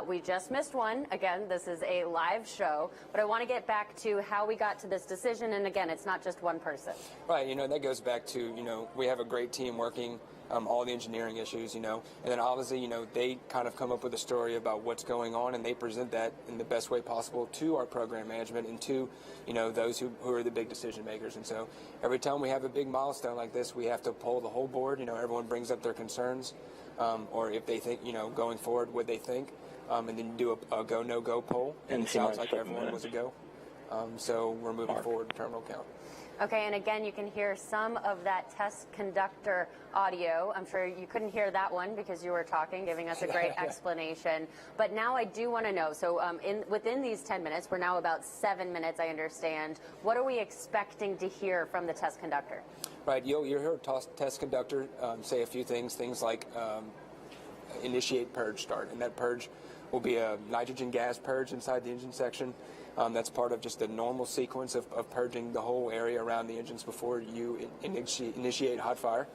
we just missed one. Again, this is a live show, but I want to get back to how we got to this decision. And again, it's not just one person. Right. That goes back to, we have a great team working all the engineering issues, and then obviously, they kind of come up with a story about what's going on, and they present that in the best way possible to our program management and to, those who are the big decision makers. And so every time we have a big milestone like this, we have to poll the whole board. Everyone brings up their concerns, or if they think, going forward, what they think, and then do a go, no-go poll. And it sounds like everyone was a go. So we're moving forward to terminal count. Okay, and again, you can hear some of that test conductor audio. I'm sure you couldn't hear that one because you were talking, giving us a great explanation. But now I do want to know, so within these 10 minutes, we're now about 7 minutes, I understand. What are we expecting to hear from the test conductor? Right, you'll hear a test conductor say a few things like initiate purge start, and that purge will be a nitrogen gas purge inside the engine section. That's part of just the normal sequence of purging the whole area around the engines before you initiate hot fire.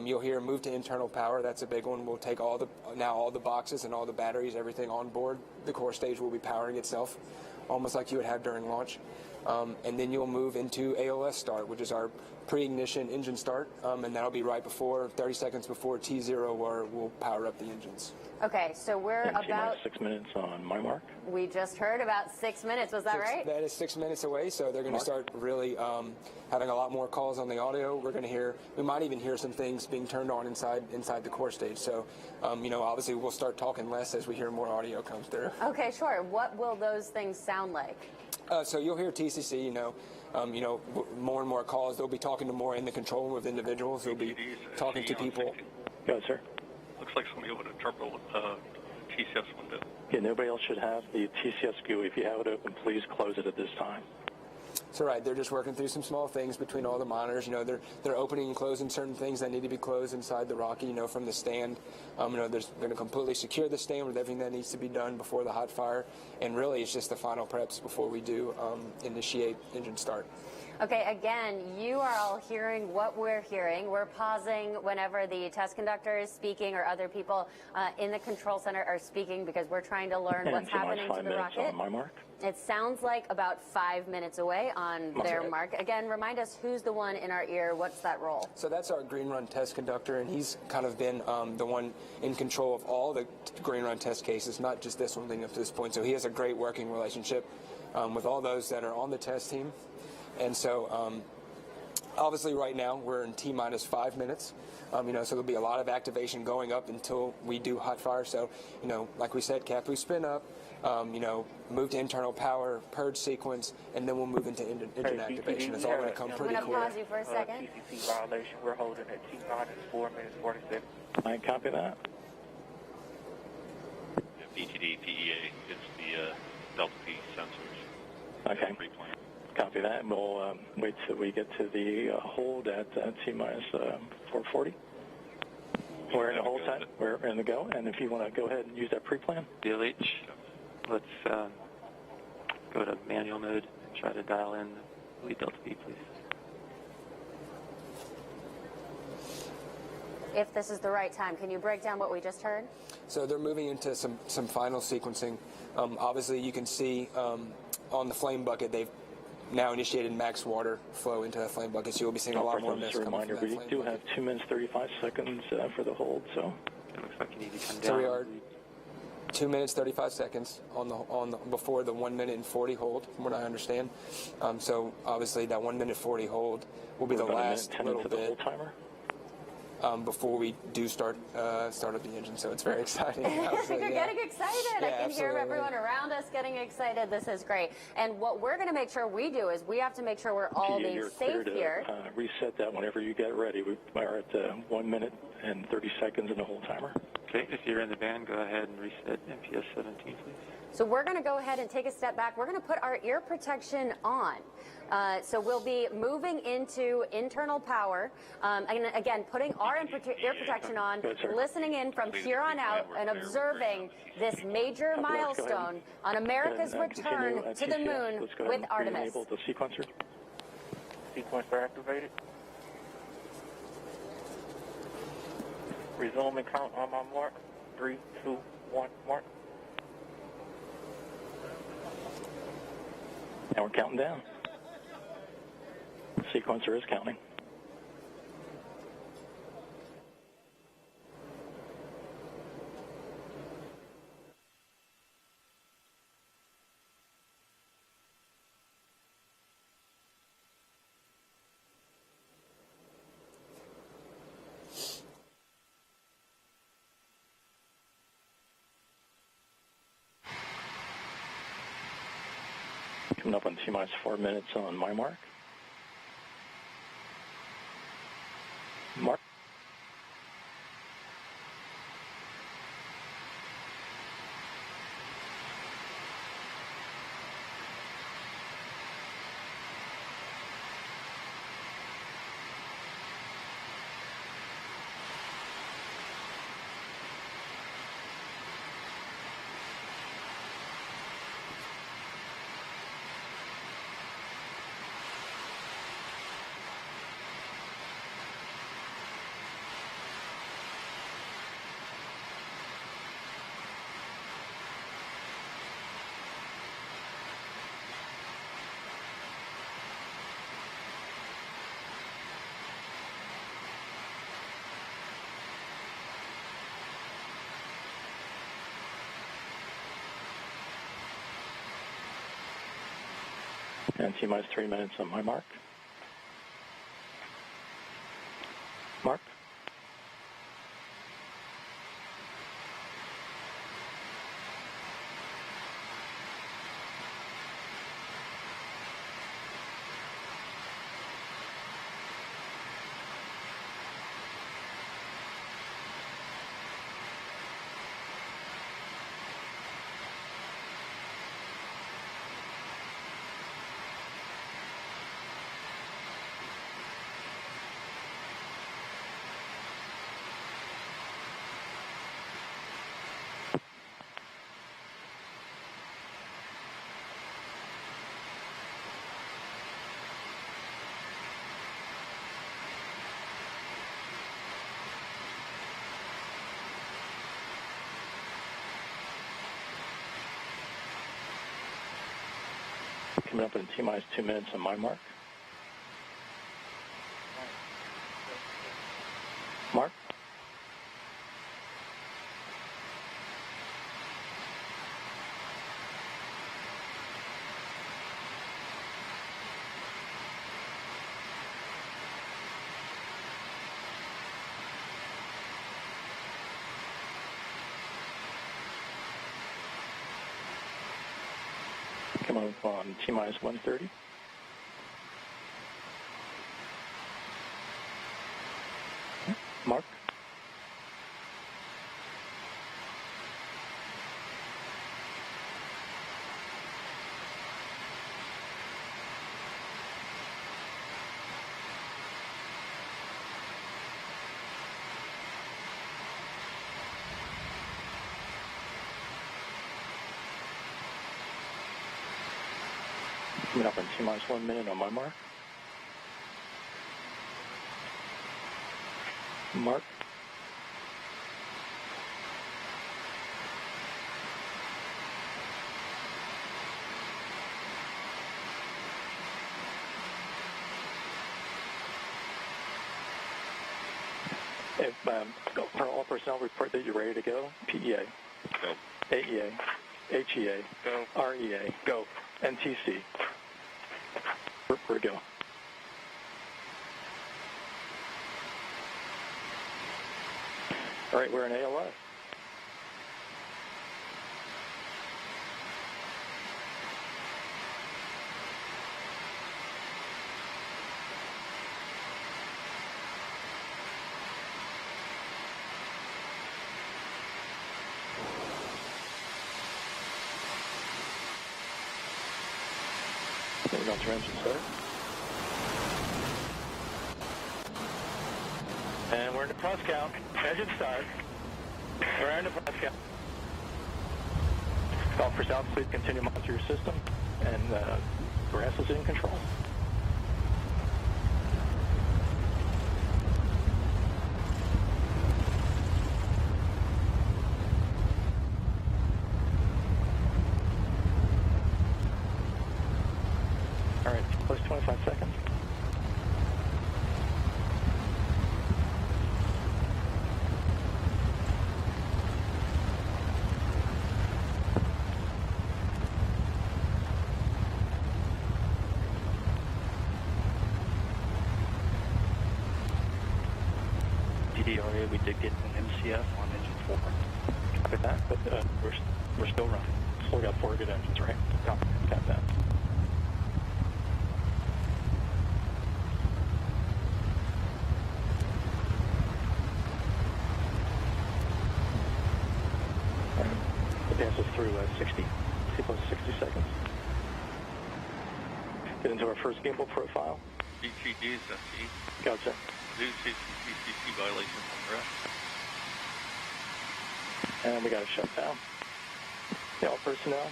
You'll hear move to internal power. That's a big one. We'll take all the boxes and all the batteries, everything on board. The core stage will be powering itself, almost like you would have during launch. And then you'll move into ALS start, which is our pre-ignition engine start, and that'll be right before, 30 seconds before T0, where we'll power up the engines. Okay, so we're about 6 minutes on my mark. We just heard about 6 minutes. Was that right? That is 6 minutes away, so they're going to start really having a lot more calls on the audio. We're going to hear, we might even hear some things being turned on inside the core stage. So, obviously we'll start talking less as we hear more audio comes through. Okay, sure. What will those things sound like? So you'll hear TCC, more and more calls. They'll be talking to more in the control room with individuals. They'll be talking to people. Go, sir. Looks like somebody opened a terminal TCS window. Yeah, nobody else should have the TCS GUI. If you have it open, please close it at this time. So right, they're just working through some small things between all the monitors. They're opening and closing certain things that need to be closed inside the Rocky. From the stand. They're going to completely secure the stand with everything that needs to be done before the hot fire. And really, it's just the final preps before we do initiate engine start. Okay, again, you are all hearing what we're hearing. We're pausing whenever the test conductor is speaking or other people in the control center are speaking because we're trying to learn what's happening to the rocket. On my mark. It sounds like about 5 minutes away on their mark. Again, remind us who's the one in our ear. What's that role? So that's our green run test conductor, and he's kind of been the one in control of all the green run test cases, not just this one leading up to this point. So he has a great working relationship with all those that are on the test team. And so, obviously, right now we're in T-minus 5 minutes. So there'll be a lot of activation going up until we do hot fire. So, like we said, CAPU spin up, move to internal power, purge sequence, and then we'll move into engine activation. It's all going to come pretty clear. I'm going to pause you for a second. TCC violation. We're holding at T-minus 4 minutes 46. I copy that. BTD, PEA, it's the Delta P sensors. Okay. Copy that. We'll wait till we get to the hold at T-minus 440. We're in the hold time. We're in the go. And if you want to go ahead and use that pre-plan. DLH, let's go to manual mode and try to dial in lead Delta P, please. if this is the right time. Can you break down what we just heard? So they're moving into some final sequencing. Obviously, you can see on the flame bucket, they've now initiated max water flow into that flame bucket, so you'll be seeing a lot more mist coming from that flame bucket. We do have 2 minutes 35 seconds for the hold, so it looks like you need to come down. So we are 2 minutes 35 seconds before the 1 minute and 40 hold, from what I understand. So obviously that 1 minute 40 hold will be the last little bit. The hold timer. Before we do start up the engine, so it's very exciting. You're getting excited. Yeah, I can hear absolutely. everyone around us getting excited. This is great. And what we're going to make sure we do is we have to make sure we're all being safe here. Reset that whenever you get ready. We are at 1 minute and 30 seconds in the hold timer. Okay, if you're in the band, go ahead and reset MPS 17, please. So we're going to go ahead and take a step back. We're going to put our ear protection on. So we'll be moving into internal power. And again, putting our ear protection on, listening in from here on out, and observing this major milestone on America's return to the moon with Artemis. Enable the sequencer. Sequencer activated. Resume and count on my mark. 3, 2, 1, mark. And we're counting down. The sequencer is counting. Coming up on T-minus 4 minutes on my mark. Mark. And T-minus 3 minutes on my mark. Mark. Coming up in T-minus 2 minutes on my mark. Mark. Come on T-minus 130. Mark. Coming up in T-minus 1 minute on my mark. Mark. Okay, for all personnel, report that you're ready to go. PEA. Go. AEA. HEA. Go. REA. Go. NTC. We're go. All right, we're in ALS. Okay, we're going to engine start. And we're in the plus count. Engine start. We're in the plus count. Call for south, please continue to monitor your system. And grass is in control. All right, plus 25 seconds. DDRA, we did get an MCF on engine 4. Copy that, but we're still running. Still got 4 good engines, right? Got that. It passes through 60 plus 60 seconds. Get into our first gimbal profile. BTD is FT. Gotcha. New CCC violation on rest. And we got a shutdown. Okay, all personnel.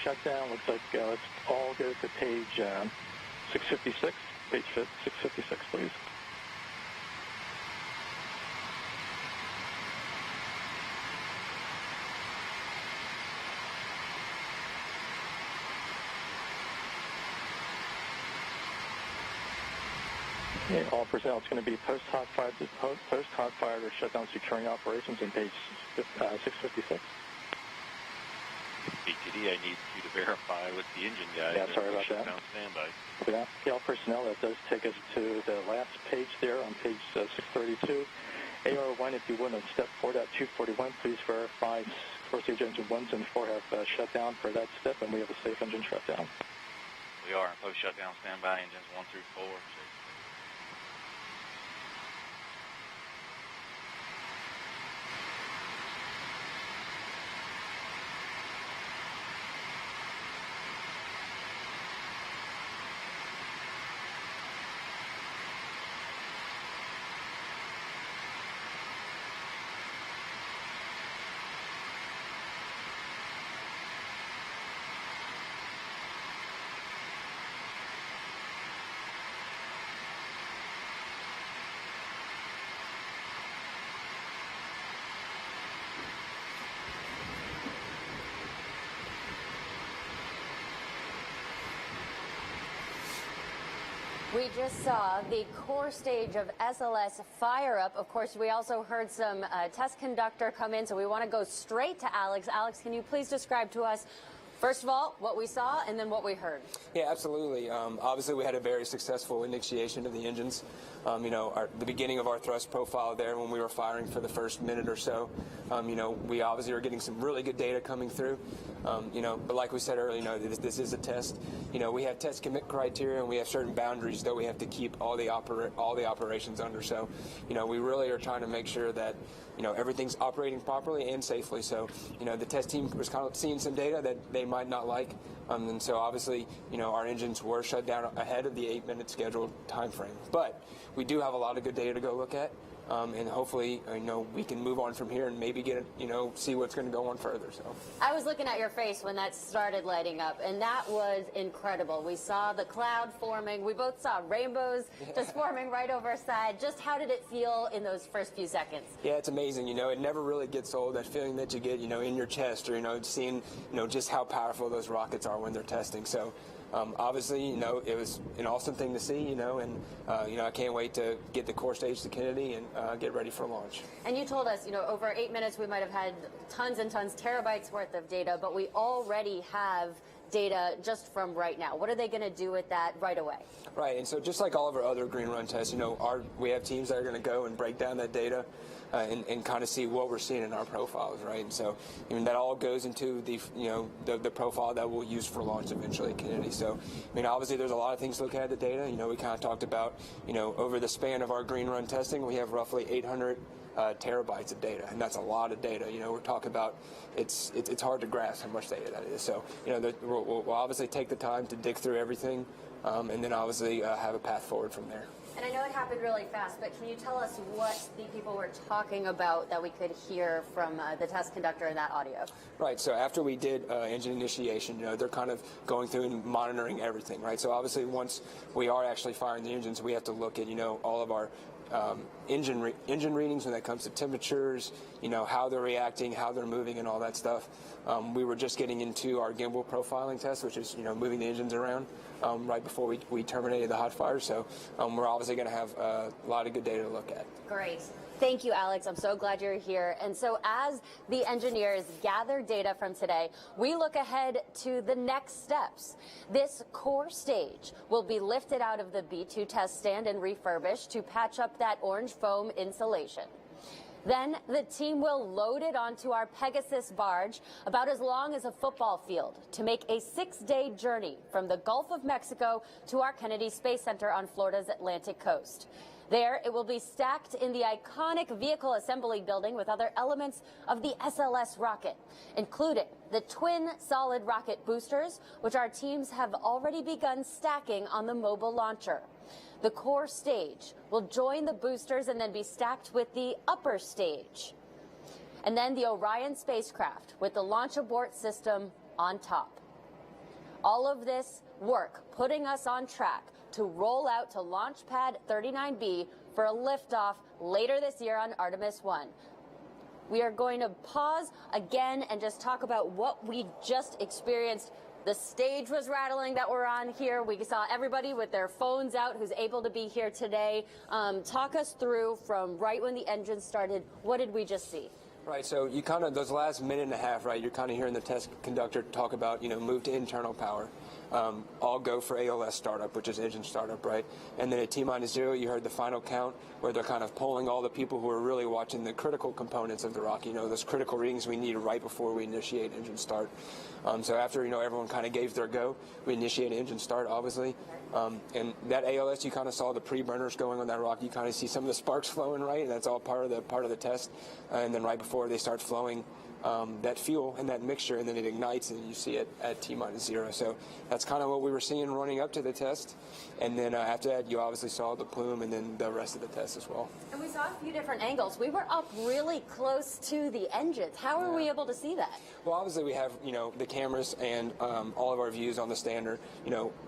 Shutdown looks like let's all go to page 656. Page 656, please. Okay, all personnel, it's going to be post-hot fire or shutdown securing operations on page 656. BTD, I need you to verify with the engine guy. Yeah, sorry about that. Shutdown standby. Okay, all personnel, that does take us to the last page there on page 632. AR1, if you would, on step 4.241, please verify core stage engine 1s and 4 have shut down for that step, and we have a safe engine shutdown. We are in post-shutdown standby, engines 1 through 4. We just saw the core stage of SLS fire up. Of course, we also heard some test conductor come in, so we want to go straight to Alex. Alex, can you please describe to us, first of all, what we saw and then what we heard? Yeah, absolutely. Obviously, we had a very successful initiation of the engines. The beginning of our thrust profile there when we were firing for the first minute or so, we obviously were getting some really good data coming through. But like we said earlier, this is a test. We have test commit criteria and we have certain boundaries that we have to keep all the operations under. So, we really are trying to make sure that everything's operating properly and safely. So, the test team was kind of seeing some data that they might not like. And so obviously, our engines were shut down ahead of the 8-minute scheduled time frame. But we do have a lot of good data to go look at. And hopefully, we can move on from here and maybe get, see what's going to go on further. So I was looking at your face when that started lighting up, and that was incredible. We saw the cloud forming. We both saw rainbows just forming right over our side. Just how did it feel in those first few seconds? Yeah, it's amazing. It never really gets old, that feeling that you get, in your chest, or, seeing, just how powerful those rockets are when they're testing. So obviously, it was an awesome thing to see, and I can't wait to get the core stage to Kennedy and get ready for launch. And you told us, over 8 minutes we might have had tons and tons, terabytes worth of data, but we already have data just from right now. What are they going to do with that right away? Right, and so just like all of our other green run tests, we have teams that are going to go and break down that data and kind of see what we're seeing in our profiles, right? And so, that all goes into the profile that we'll use for launch eventually at Kennedy. So, obviously there's a lot of things to look at the data. We kind of talked about, over the span of our green run testing, we have roughly 800 terabytes of data, and that's a lot of data. We're talking about it's hard to grasp how much data that is. So, we'll obviously take the time to dig through everything, and then obviously have a path forward from there. And I know it happened really fast, but can you tell us what the people were talking about that we could hear from the test conductor in that audio? Right, so after we did engine initiation, they're kind of going through and monitoring everything, right? So obviously once we are actually firing the engines, we have to look at, all of our engine readings when it comes to temperatures, how they're reacting, how they're moving, and all that stuff. We were just getting into our gimbal profiling test, which is moving the engines around right before we terminated the hot fire. So we're obviously going to have a lot of good data to look at. Great. Thank you, Alex. I'm so glad you're here. And so as the engineers gather data from today, we look ahead to the next steps. This core stage will be lifted out of the B2 test stand and refurbished to patch up that orange foam insulation. Then the team will load it onto our Pegasus barge about as long as a football field to make a 6-day journey from the Gulf of Mexico to our Kennedy Space Center on Florida's Atlantic coast. There, it will be stacked in the iconic vehicle assembly building with other elements of the SLS rocket, including the twin solid rocket boosters, which our teams have already begun stacking on the mobile launcher. The core stage will join the boosters and then be stacked with the upper stage. And then the Orion spacecraft with the launch abort system on top. All of this work putting us on track to roll out to Launch Pad 39B for a liftoff later this year on Artemis 1. We are going to pause again and just talk about what we just experienced. The stage was rattling that we're on here. We saw everybody with their phones out who's able to be here today. Talk us through from right when the engine started. What did we just see? Right, so you kind of, those last minute and a half, right, you're kind of hearing the test conductor talk about, move to internal power. All go for ALS startup, which is engine startup, right? And then at T-0, you heard the final count where they're kind of polling all the people who are really watching the critical components of the rocket, those critical readings we need right before we initiate engine start. So after, everyone kind of gave their go, we initiate engine start, obviously. And that ALS, you kind of saw the pre-burners going on that rocket. You kind of see some of the sparks flowing, right? And that's all part of the test. And then right before they start flowing, that fuel and that mixture, and then it ignites, and you see it at T-0. So that's kind of what we were seeing running up to the test. And then after that, you obviously saw the plume and then the rest of the test as well. And we saw a few different angles. We were up really close to the engines. How were we able to see that? Well, obviously we have, the cameras and all of our views on the standard,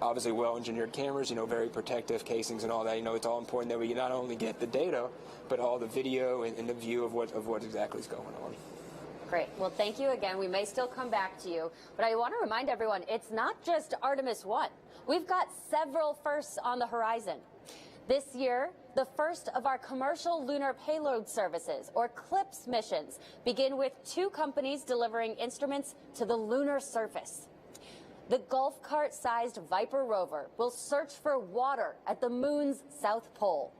obviously well-engineered cameras, very protective casings and all that. It's all important that we not only get the data, but all the video and the view of what exactly is going on. Great. Well, thank you again. We may still come back to you, but I want to remind everyone, it's not just Artemis 1. We've got several firsts on the horizon. This year, the first of our commercial lunar payload services, or CLPS missions, begin with 2 companies delivering instruments to the lunar surface. The golf cart-sized Viper rover will search for water at the moon's south pole.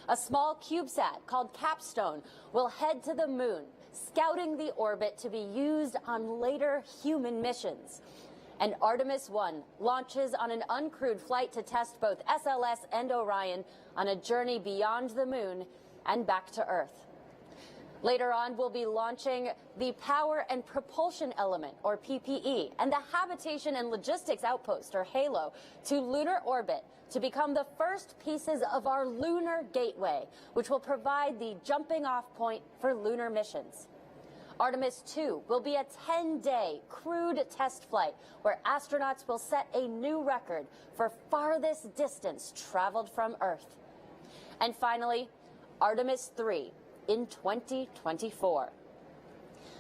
A small CubeSat called Capstone will head to the moon, scouting the orbit to be used on later human missions. And Artemis 1 launches on an uncrewed flight to test both SLS and Orion on a journey beyond the moon and back to Earth. Later on, we'll be launching the Power and Propulsion Element, or PPE, and the Habitation and Logistics Outpost, or HALO, to lunar orbit to become the first pieces of our Lunar Gateway, which will provide the jumping-off point for lunar missions. Artemis 2 will be a 10-day crewed test flight where astronauts will set a new record for farthest distance traveled from Earth. And finally, Artemis 3 in 2024.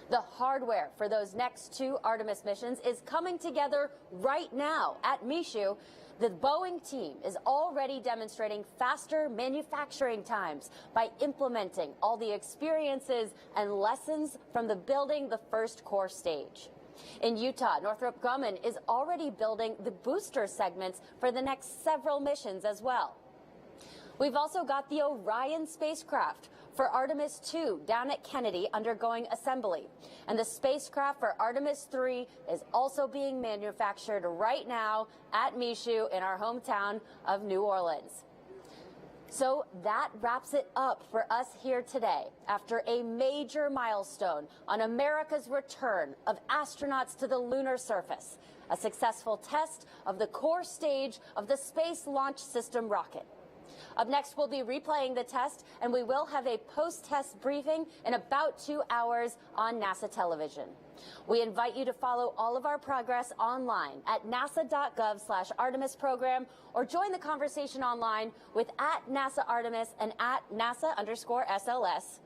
The hardware for those next 2 Artemis missions is coming together right now at Michoud. The Boeing team is already demonstrating faster manufacturing times by implementing all the experiences and lessons from the building the first core stage. In Utah, Northrop Grumman is already building the booster segments for the next several missions as well. We've also got the Orion spacecraft for Artemis 2 down at Kennedy undergoing assembly. And the spacecraft for Artemis 3 is also being manufactured right now at Michoud in our hometown of New Orleans. So that wraps it up for us here today after a major milestone on America's return of astronauts to the lunar surface, a successful test of the core stage of the Space Launch System rocket. Up next, we'll be replaying the test, and we will have a post-test briefing in about 2 hours on NASA television. We invite you to follow all of our progress online at nasa.gov/Artemis program, or join the conversation online with @NASA Artemis and @NASA_SLS.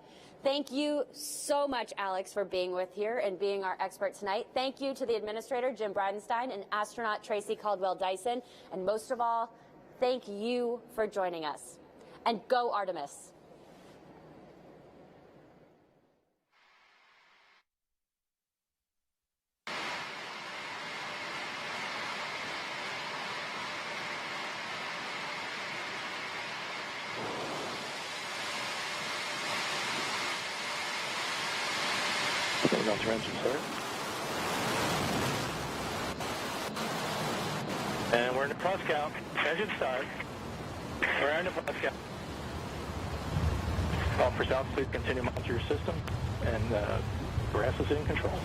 Thank you so much, Alex, for being with here and being our expert tonight. Thank you to the administrator, Jim Bridenstine, and astronaut Tracy Caldwell-Dyson. And most of all, thank you for joining us. And go Artemis. Engine start. And we're in the cross count. Engine start. We're in the cross count. All for south, please continue to monitor your system. And grass is in control.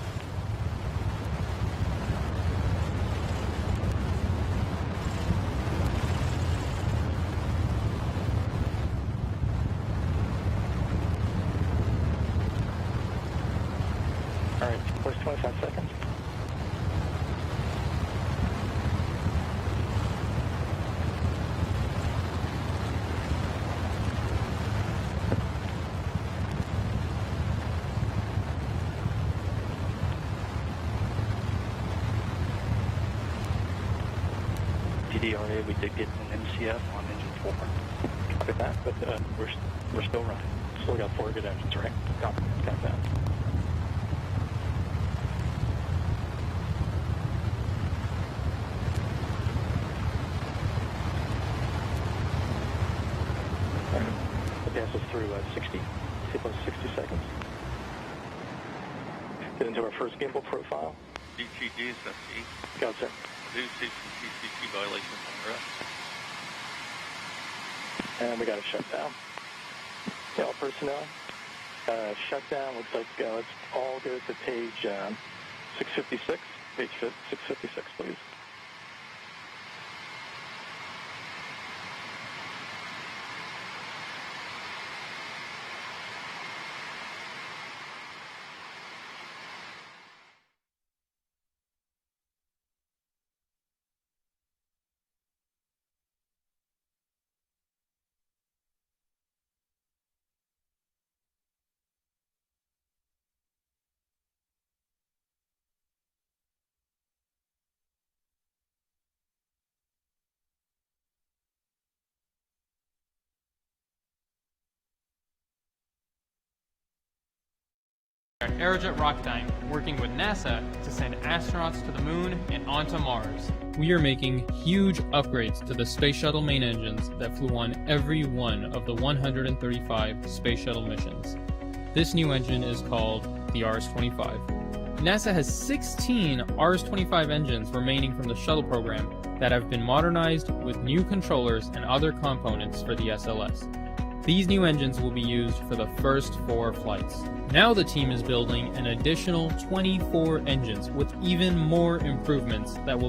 All right, first 25 seconds. TDRA, we did get an MCF on engine 4. Copy that, but we're still running. Still got 4 good engines, right? Copy that. Gas us through 60 seconds. Get into our first gimbal profile. DTG is SE. Go, sir. Do see some TCP violations on the rest. And we got a shutdown. All personnel. Shutdown looks like let's all go to page 656. Page 656, please. Aerojet Rocketdyne, working with NASA to send astronauts to the moon and onto Mars. We are making huge upgrades to the Space Shuttle main engines that flew on every one of the 135 Space Shuttle missions. This new engine is called the RS-25. NASA has 16 RS-25 engines remaining from the shuttle program that have been modernized with new controllers and other components for the SLS. These new engines will be used for the first 4 flights. Now the team is building an additional 24 engines with even more improvements that will